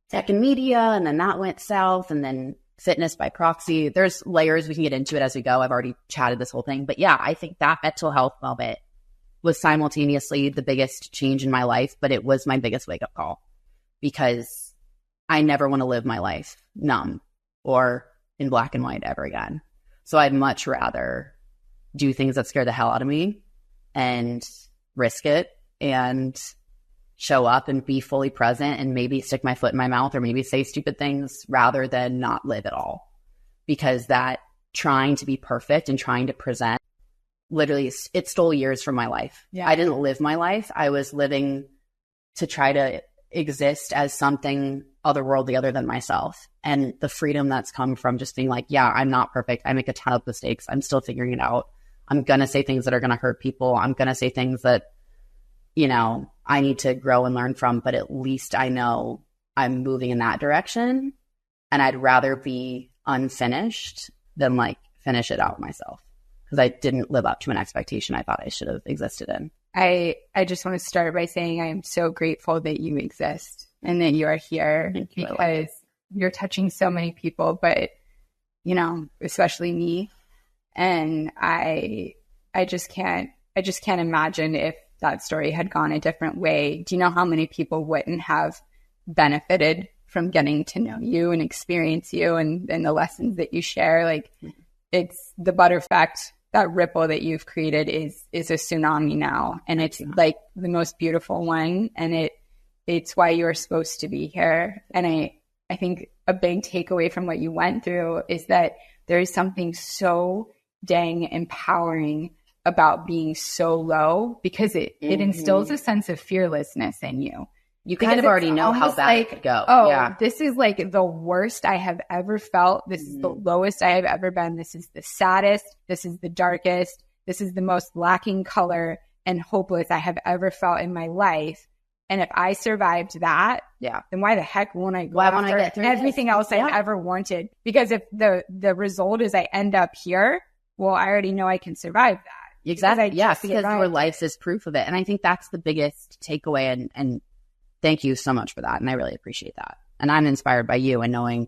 tech and media. And then that went south. And then fitness by proxy. There's layers. We can get into it as we go. I've already chatted this whole thing. But yeah, I think that mental health moment was simultaneously the biggest change in my life, but it was my biggest wake-up call because I never want to live my life numb or in black and white ever again. So I'd much rather do things that scare the hell out of me and risk it and show up and be fully present and maybe stick my foot in my mouth or maybe say stupid things rather than not live at all. Because that trying to be perfect and trying to present, literally, it stole years from my life. Yeah. I didn't live my life. I was living to try to exist as something otherworldly other than myself. And the freedom that's come from just being like, yeah, I'm not perfect. I make a ton of mistakes. I'm still figuring it out. I'm going to say things that are going to hurt people. I'm going to say things that, you know, I need to grow and learn from, but at least I know I'm moving in that direction. And I'd rather be unfinished than like finish it out myself, because I didn't live up to an expectation I thought I should have existed in. I just want to start by saying I am so grateful that you exist and that you are here, because you're touching so many people, but, you know, especially me. And I just can't imagine if that story had gone a different way. Do you know how many people wouldn't have benefited from getting to know you and experience you and the lessons that you share? Like, it's the butter effect. That ripple that you've created is a tsunami now. And it's like the most beautiful one. And it's why you're supposed to be here. And I think a big takeaway from what you went through is that there is something so dang empowering about being so low, because it instills a sense of fearlessness in you. You kind of already know how bad it could go. Oh, yeah. This is like the worst I have ever felt. This is the lowest I have ever been. This is the saddest. This is the darkest. This is the most lacking color and hopeless I have ever felt in my life. And if I survived that, then why the heck won't I go after get through everything else I've ever wanted? Because if the result is I end up here, well, I already know I can survive that. Exactly. Because your life is proof of it. And I think that's the biggest takeaway. And thank you so much for that. And I really appreciate that. And I'm inspired by you and knowing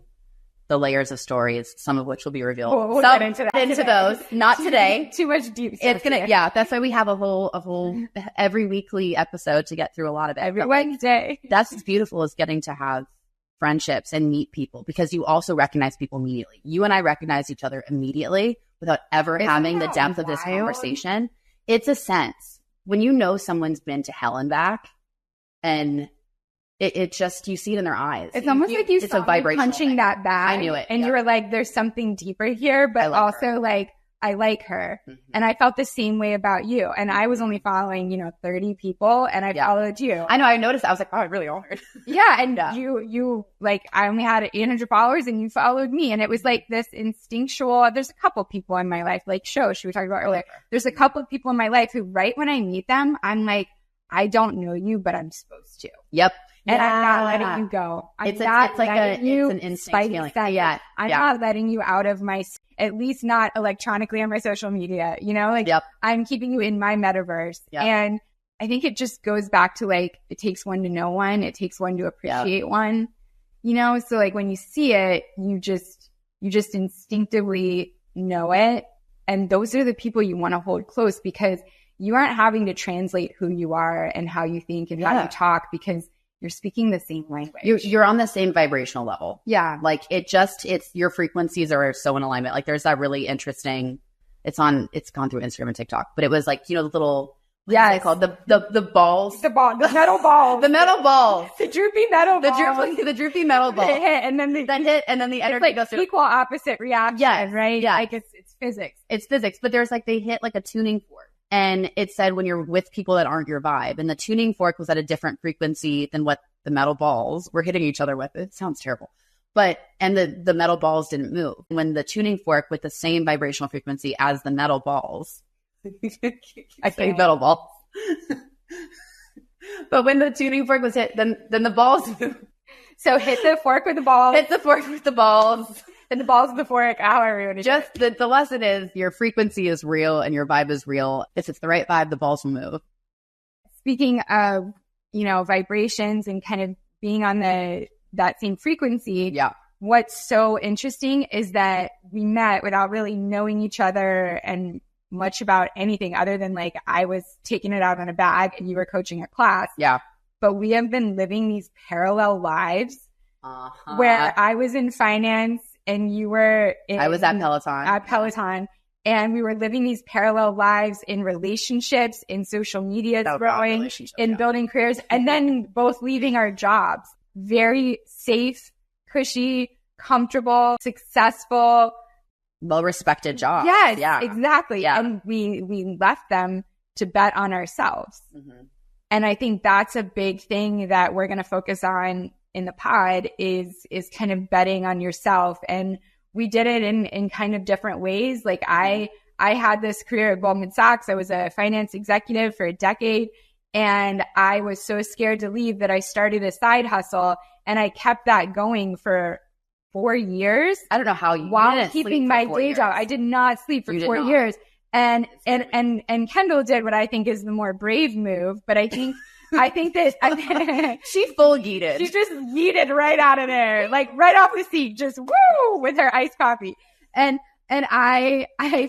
the layers of stories, some of which will be revealed. We'll get into that. Into those. Not today. Too much deep stuff. It's gonna, that's why we have a whole every weekly episode to get through a lot of it. Every Wednesday. That's what's beautiful, is getting to have friendships and meet people, because you also recognize people immediately. You and I recognize each other immediately without ever having the depth of this conversation. It's a sense when you know someone's been to hell and back, and it just, you see it in their eyes. It's almost like you saw a vibration punching that bag. I knew it. And you were like, there's something deeper here, but also like, I like her. Mm-hmm. And I felt the same way about you. And I was only following, 30 people, and I followed you. I know. I noticed. I was like, wow, I really honored. Yeah. And you like, I only had 800 followers and you followed me. And it was like this instinctual, there's a couple people in my life, like Shosh, we talked about earlier. There's a couple of people in my life who right when I meet them, I'm like, I don't know you, but I'm supposed to. Yep. And I'm not letting you go. It's an instinct feeling. Yeah. I'm not letting you out of my, at least not electronically on my social media, I'm keeping you in my metaverse. Yep. And I think it just goes back to like, it takes one to know one. It takes one to appreciate one, So like when you see it, you just instinctively know it. And those are the people you want to hold close, because you aren't having to translate who you are and how you think and how you talk, because you're speaking the same language. You're on the same vibrational level. Yeah. Like it's your frequencies are so in alignment. Like there's that really interesting, it's gone through Instagram and TikTok, but it was like, the little, what's it called? The balls. The metal balls. The metal balls. The droopy metal balls. The droopy metal balls. Hit, and then the energy goes through. Equal opposite reaction, right? Yeah. Like it's physics. It's physics, but there's like, they hit like a tuning fork. And it said when you're with people that aren't your vibe, and the tuning fork was at a different frequency than what the metal balls were hitting each other with. It sounds terrible. And the metal balls didn't move. When the tuning fork with the same vibrational frequency as the metal balls, I say metal balls. But when the tuning fork was hit, then the balls moved. So hit the fork with the balls. Hit the fork with the balls. And the balls of the fork, however you want to just the lesson is your frequency is real and your vibe is real. If it's the right vibe, the balls will move. Speaking of, vibrations and kind of being on that same frequency. Yeah. What's so interesting is that we met without really knowing each other and much about anything other than like I was taking it out on a bag and you were coaching a class. Yeah. But we have been living these parallel lives where I was in finance and you were I was at Peloton. And we were living these parallel lives in relationships, in social media growing, in building careers, and then both leaving our jobs. Very safe, cushy, comfortable, successful. Well-respected jobs. Yes, yeah. Exactly. Yeah. And we left them to bet on ourselves. Mm-hmm. And I think that's a big thing that we're going to focus on in the pod is kind of betting on yourself. And we did it in kind of different ways. Like I had this career at Goldman Sachs. I was a finance executive for a decade, and I was so scared to leave that I started a side hustle, and I kept that going for 4 years. I don't know how you while keeping my day job. I did not sleep for 4 years. And Kendall did what I think is the more brave move, but I think that she full yeeted. She just yeeted right out of there, like right off the seat, just woo with her iced coffee. And I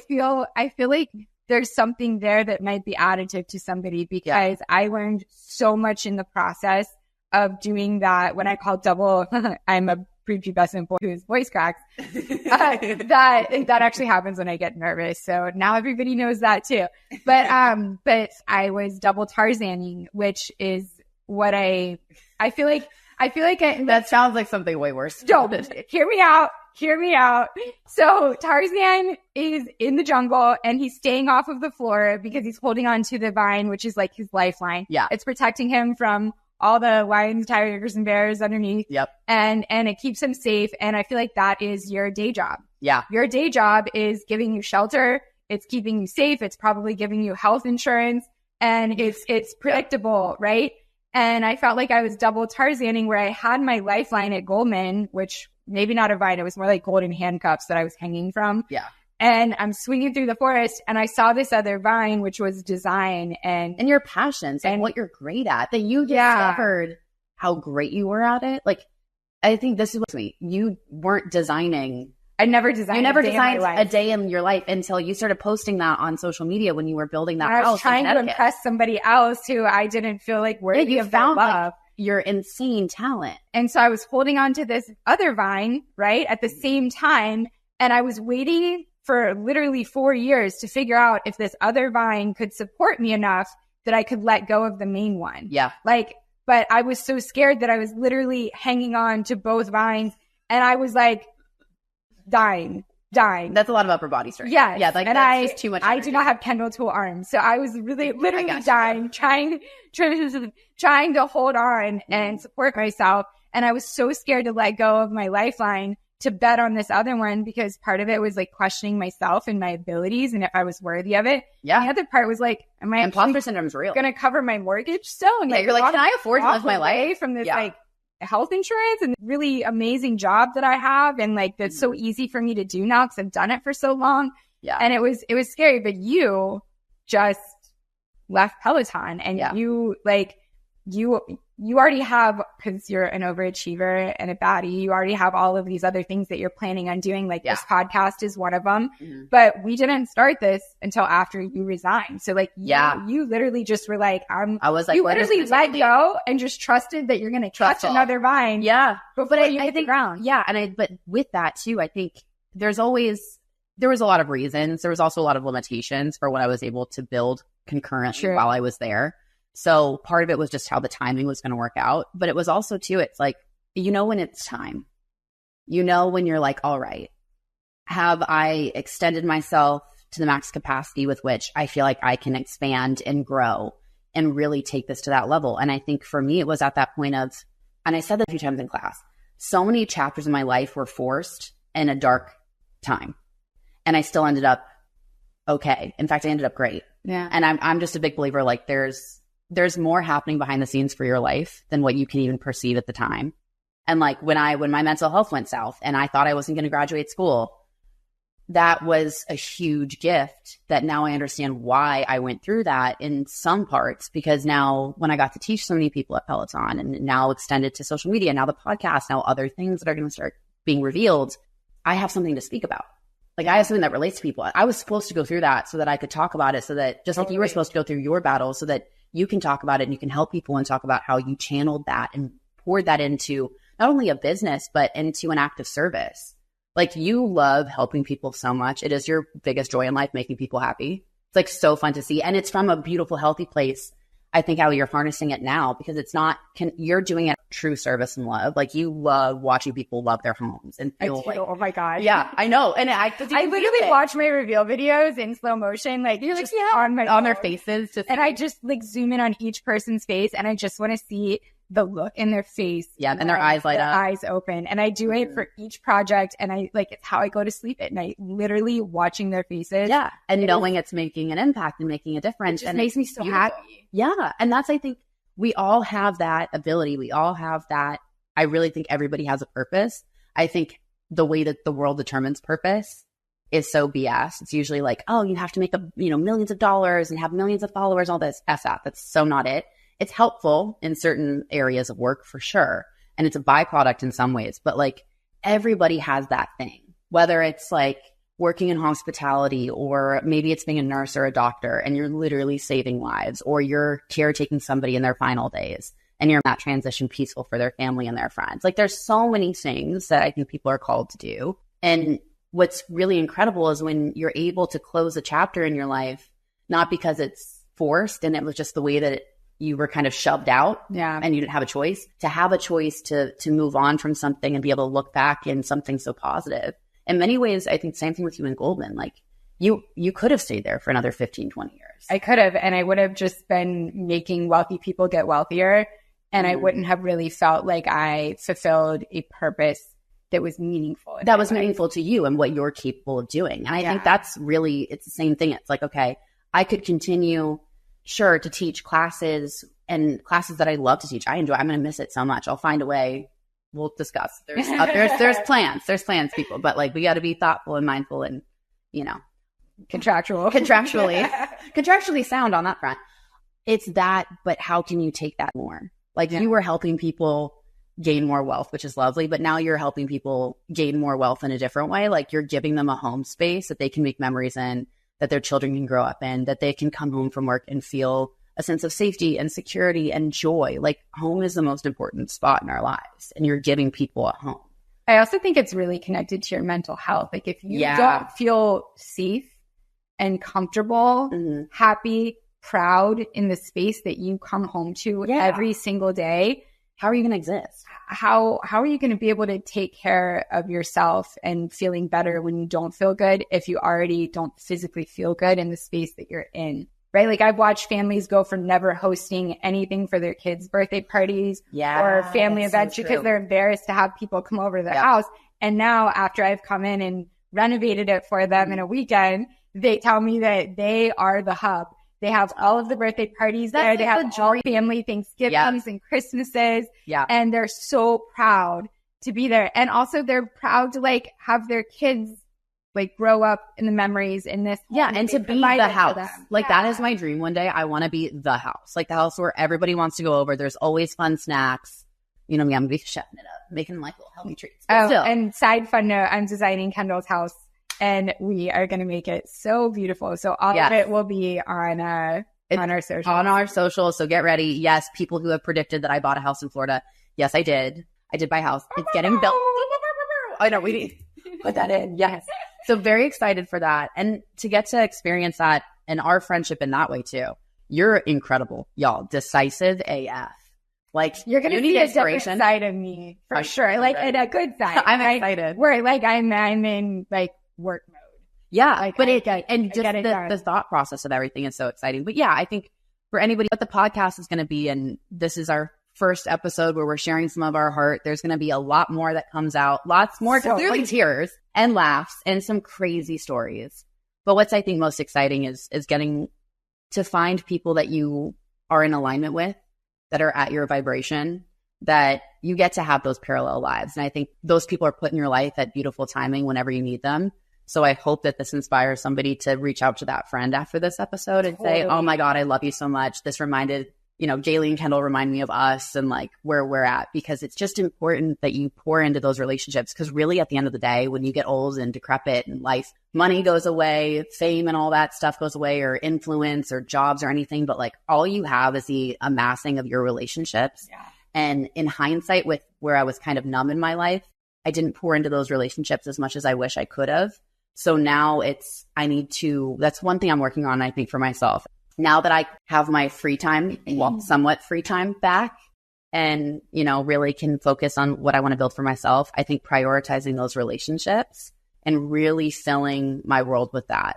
feel like there's something there that might be additive to somebody, because I learned so much in the process of doing that. When I call double, I'm a prepubescent boy whose voice cracks. That actually happens when I get nervous. So now everybody knows that too. But I was double Tarzaning, which is what I feel like that sounds like something way worse. Don't hear me out. So Tarzan is in the jungle and he's staying off of the floor because he's holding on to the vine, which is like his lifeline. Yeah. It's protecting him from all the lions, tigers, and bears underneath. Yep. And it keeps him safe. And I feel like that is your day job. Yeah. Your day job is giving you shelter. It's keeping you safe. It's probably giving you health insurance, and it's predictable, right? And I felt like I was double Tarzaning, where I had my lifeline at Goldman, which maybe not a vine. It was more like golden handcuffs that I was hanging from. Yeah. And I'm swinging through the forest, and I saw this other vine, which was design and your passions and what you're great at, that you discovered how great you were at it. Like, I think this is what's me. You weren't designing. I never designed. You never designed a day in your life until you started posting that on social media when you were building that house. I was trying to impress somebody else who I didn't feel like worthy of their love. Like, your insane talent. And so I was holding on to this other vine, right, at the same time, and I was waiting for literally 4 years to figure out if this other vine could support me enough that I could let go of the main one. Yeah. But I was so scared that I was literally hanging on to both vines, and I was like dying. That's a lot of upper body strength. Yeah. Yeah. Like, and that's just too much energy. I do not have Kendall tool arms. So I was literally dying, trying to hold on and support myself. And I was so scared to let go of my lifeline to bet on this other one, because part of it was like questioning myself and my abilities and if I was worthy of it. Yeah. And the other part was like, am I imposter syndrome's real? Going to cover my mortgage still? And you're like, can I afford to live my life from this like health insurance and really amazing job that I have, and like that's so easy for me to do now because I've done it for so long. Yeah. And it was scary, but you just left Peloton, and you already have, because you're an overachiever and a baddie, you already have all of these other things that you're planning on doing. Like this podcast is one of them, but we didn't start this until after you resigned. So like, you literally just were like, I was like, you literally let go and just trusted that you're going to touch another vine. Yeah. Before you hit the ground. Yeah. But with that too, I think there was a lot of reasons. There was also a lot of limitations for what I was able to build concurrently while I was there. So part of it was just how the timing was going to work out. But it was also too, it's like, when it's time, when you're like, all right, have I extended myself to the max capacity with which I feel like I can expand and grow and really take this to that level? And I think for me, it was at that point of, and I said that a few times in class, so many chapters of my life were forced in a dark time. And I still ended up okay. In fact, I ended up great. Yeah. And I'm just a big believer, like there's more happening behind the scenes for your life than what you can even perceive at the time. And like when my mental health went south and I thought I wasn't going to graduate school, that was a huge gift that now I understand why I went through that in some parts, because now when I got to teach so many people at Peloton and now extended to social media, now the podcast, now other things that are going to start being revealed, I have something to speak about. Like I have something that relates to people. I was supposed to go through that so that I could talk about it, so that just like you were supposed to go through your battles so that you can talk about it and you can help people and talk about how you channeled that and poured that into not only a business, but into an act of service. Like you love helping people so much. It is your biggest joy in life, making people happy. It's like so fun to see. And it's from a beautiful, healthy place. I think how you're harnessing it now, because it's not, you're doing it true service and love. Like you love watching people love their homes and feel like, oh my God. yeah, I know. And I literally watch my reveal videos in slow motion, like you're just on their faces. And I just like zoom in on each person's face and I just want to see the look in their face. Yeah. And their eyes light up. Eyes open. And I do it for each project. And I like, it's how I go to sleep at night, literally watching their faces. Yeah. And knowing it's making an impact and making a difference. It just makes me so happy. Yeah. And that's, I think we all have that ability. We all have that. I really think everybody has a purpose. I think the way that the world determines purpose is so BS. It's usually like, oh, you have to make millions of dollars and have millions of followers, all this. F that. That's so not it. It's helpful in certain areas of work for sure. And it's a byproduct in some ways, but like everybody has that thing, whether it's like working in hospitality or maybe it's being a nurse or a doctor and you're literally saving lives, or you're caretaking somebody in their final days and you're in that transition peaceful for their family and their friends. Like there's so many things that I think people are called to do. And what's really incredible is when you're able to close a chapter in your life, not because it's forced and it was just the way that you were kind of shoved out and you didn't have a choice, to have a choice to move on from something and be able to look back in something so positive. In many ways, I think same thing with you and Goldman. Like you could have stayed there for another 15, 20 years. I could have, and I would have just been making wealthy people get wealthier. And I wouldn't have really felt like I fulfilled a purpose that was meaningful. That was meaningful to you and what you're capable of doing. And I think that's really, it's the same thing. It's like, okay, I could continue to teach classes and classes that I love to teach. I enjoy. I'm going to miss it so much. I'll find a way. We'll discuss. There's plans. There's plans, people. But like, we got to be thoughtful and mindful and, contractually sound on that front. It's that, but how can you take that more? Like you were helping people gain more wealth, which is lovely, but now you're helping people gain more wealth in a different way. Like you're giving them a home space that they can make memories in, that their children can grow up in, that they can come home from work and feel a sense of safety and security and joy. Like home is the most important spot in our lives, and you're giving people a home. I also think it's really connected to your mental health. Like if you don't feel safe and comfortable, happy, proud in the space that you come home to every single day, how are you going to exist? How are you going to be able to take care of yourself and feeling better when you don't feel good if you already don't physically feel good in the space that you're in? Right? Like I've watched families go from never hosting anything for their kids' birthday parties or family events because they're embarrassed to have people come over to their house. And now after I've come in and renovated it for them in a weekend, they tell me that they are the hub. They have all of the birthday parties there. They have all family Thanksgivings and Christmases. Yeah. And they're so proud to be there. And also they're proud to like have their kids like grow up in the memories in this. Yeah. And to be the house. Like that is my dream one day. I want to be the house, like the house where everybody wants to go over. There's always fun snacks. You know me, I'm going to be chefing it up, making like little healthy treats. And side fun note, I'm designing Kendall's house. And we are going to make it so beautiful. So all of it will be on our socials. On our socials. So get ready. Yes, people who have predicted that I bought a house in Florida. Yes, I did. I did buy a house. It's getting built. I know. We need to put that in. Yes. So very excited for that. And to get to experience that and our friendship in that way too. You're incredible, y'all. Decisive AF. Like you're going to see a different side of me for sure. Like in a good side. I'm excited. Where like I'm in like work mode. Yeah. Like, but the thought process of everything is so exciting. But yeah, I think for anybody, what the podcast is going to be, and this is our first episode where we're sharing some of our heart. There's going to be a lot more that comes out, lots more clearly tears and laughs and some crazy stories. But what's I think most exciting is getting to find people that you are in alignment with, that are at your vibration, that you get to have those parallel lives. And I think those people are put in your life at beautiful timing whenever you need them. So I hope that this inspires somebody to reach out to that friend after this episode and say, oh my God, I love you so much. This reminded, Jaylee and Kendall remind me of us and like where we're at, because it's just important that you pour into those relationships. Because really at the end of the day, when you get old and decrepit and money goes away, fame and all that stuff goes away, or influence or jobs or anything, but like all you have is the amassing of your relationships. Yeah. And in hindsight, with where I was kind of numb in my life, I didn't pour into those relationships as much as I wish I could have. So now that's one thing I'm working on, I think, for myself. Now that I have my free time, somewhat free time back, and, you know, really can focus on what I want to build for myself, I think prioritizing those relationships and really filling my world with that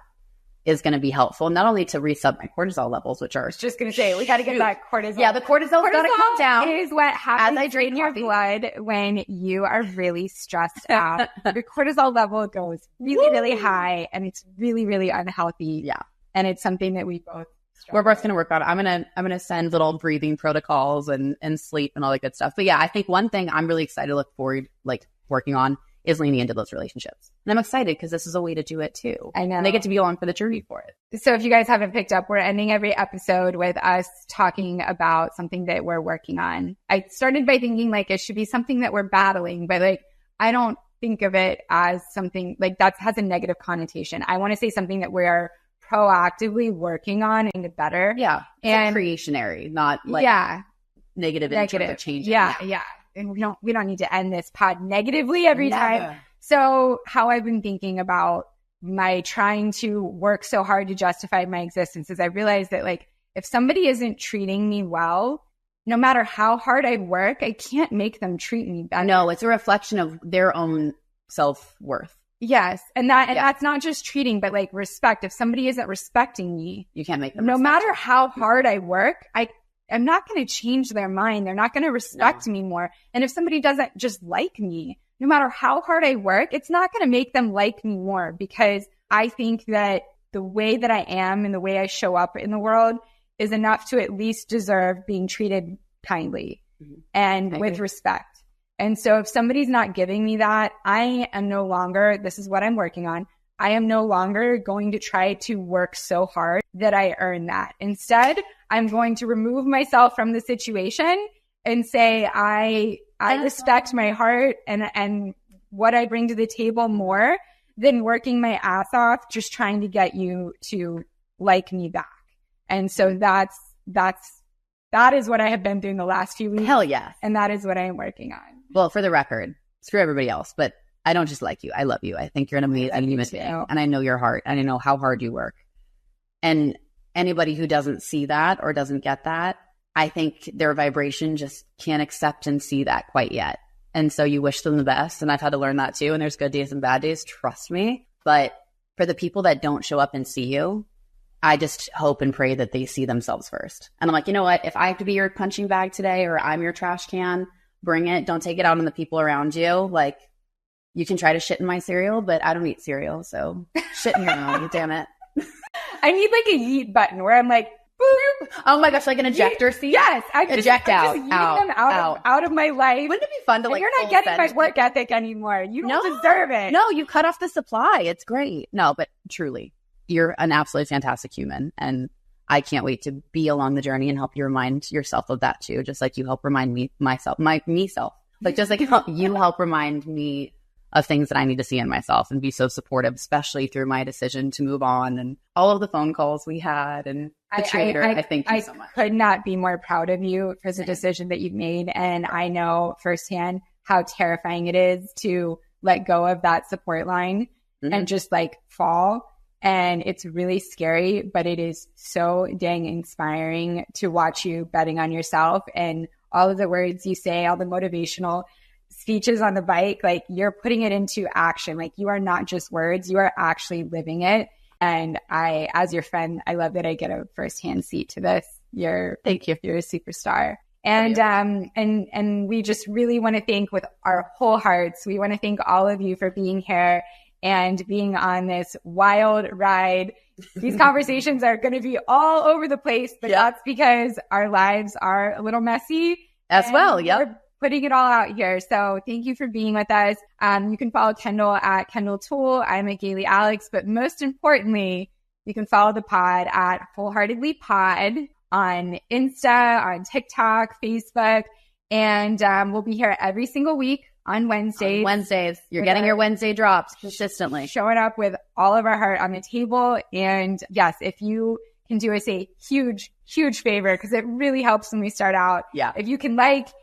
is going to be helpful, not only to reset my cortisol levels, which are just going to say, we got to get that cortisol. Yeah, the cortisol's got to come down. Is what happens as I drink in your blood when you are really stressed out. Your cortisol level goes really, really high, and it's really, really unhealthy. Yeah. And it's something that we're both going to work on. I'm going to send little breathing protocols and sleep and all that good stuff. But yeah, I think one thing I'm really excited to look forward, like working on, is leaning into those relationships. And I'm excited because this is a way to do it too. I know. And they get to be along for the journey for it. So if you guys haven't picked up, we're ending every episode with us talking about something that we're working on. I started by thinking like it should be something that we're battling, but like I don't think of it as something like that has a negative connotation. I want to say something that we're proactively working on and get better. Yeah. And creationary, not like negative in terms of changing. Yeah. And we don't need to end this pod negatively every time. So how I've been thinking about my trying to work so hard to justify my existence is I realized that like, if somebody isn't treating me well, no matter how hard I work, I can't make them treat me better. No, it's a reflection of their own self-worth. Yes. And that's not just treating, but like respect. If somebody isn't respecting me, you can't make them no matter how hard I work, I'm not going to change their mind. They're not going to respect me more. And if somebody doesn't just like me, no matter how hard I work, it's not going to make them like me more, because I think that the way that I am and the way I show up in the world is enough to at least deserve being treated kindly and with respect. And so if somebody's not giving me that, I am no longer, this is what I'm working on, I am no longer going to try to work so hard that I earn that. Instead, I'm going to remove myself from the situation and say, I respect my heart and what I bring to the table more than working my ass off, just trying to get you to like me back. And so that is what I have been doing the last few weeks. Hell yes. And that is what I am working on. Well, for the record, screw everybody else, but I don't just like you. I love you. I think you're an amazing human being. And I know your heart and I know how hard you work. And anybody who doesn't see that or doesn't get that, I think their vibration just can't accept and see that quite yet. And so you wish them the best. And I've had to learn that too. And there's good days and bad days, trust me. But for the people that don't show up and see you, I just hope and pray that they see themselves first. And I'm like, you know what? If I have to be your punching bag today or I'm your trash can, bring it. Don't take it out on the people around you. Like, you can try to shit in my cereal, but I don't eat cereal. So shit in your own, damn it. I need like a yeet button where I'm like, boop. Oh my gosh, like an ejector seat? Yes. I'm out, just them out of my life. Wouldn't it be fun to like, you're not getting my work ethic anymore. You don't deserve it. No, you cut off the supply. It's great. No, but truly, you're an absolutely fantastic human. And I can't wait to be along the journey and help you remind yourself of that too. Just like you help remind me, myself. Like just like you help remind me of things that I need to see in myself and be so supportive, especially through my decision to move on and all of the phone calls we had and the trader. I thank you so much. I could not be more proud of you for the decision that you've made. And I know firsthand how terrifying it is to let go of that support line and just like fall. And it's really scary, but it is so dang inspiring to watch you betting on yourself and all of the words you say, all the motivational speeches on the bike, like you're putting it into action. Like you are not just words, you are actually living it. And I, as your friend, I love that I get a firsthand seat to this. Thank you. You're a superstar. And we just really want to thank with our whole hearts. We want to thank all of you for being here and being on this wild ride. These conversations are going to be all over the place, but that's because our lives are a little messy as well. We're putting it all out here. So thank you for being with us. You can follow Kendall at Kendall Toole. I'm at Gailey Alex, but most importantly, you can follow the pod at Wholeheartedly Pod on Insta, on TikTok, Facebook, and we'll be here every single week on Wednesdays. You're getting your Wednesday drops consistently. Showing up with all of our heart on the table. And yes, if you can do us a huge, huge favor, because it really helps when we start out. Yeah. If you can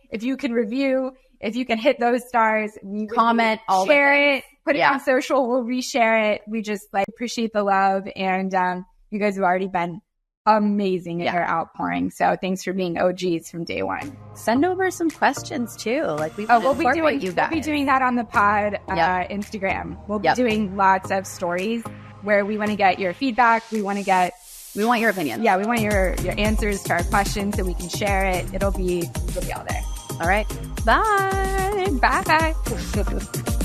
if you can review, if you can hit those stars, we comment, share it, put it on social, we'll reshare it. We just like appreciate the love. And you guys have already been amazing in your outpouring. So thanks for being OGs from day one. Send over some questions too. Like we'll be doing that on the pod Instagram. We'll be doing lots of stories where we want to get your feedback. We want your opinion. Yeah, we want your answers to our questions so we can share it. It'll be all there. All right. Bye. Bye.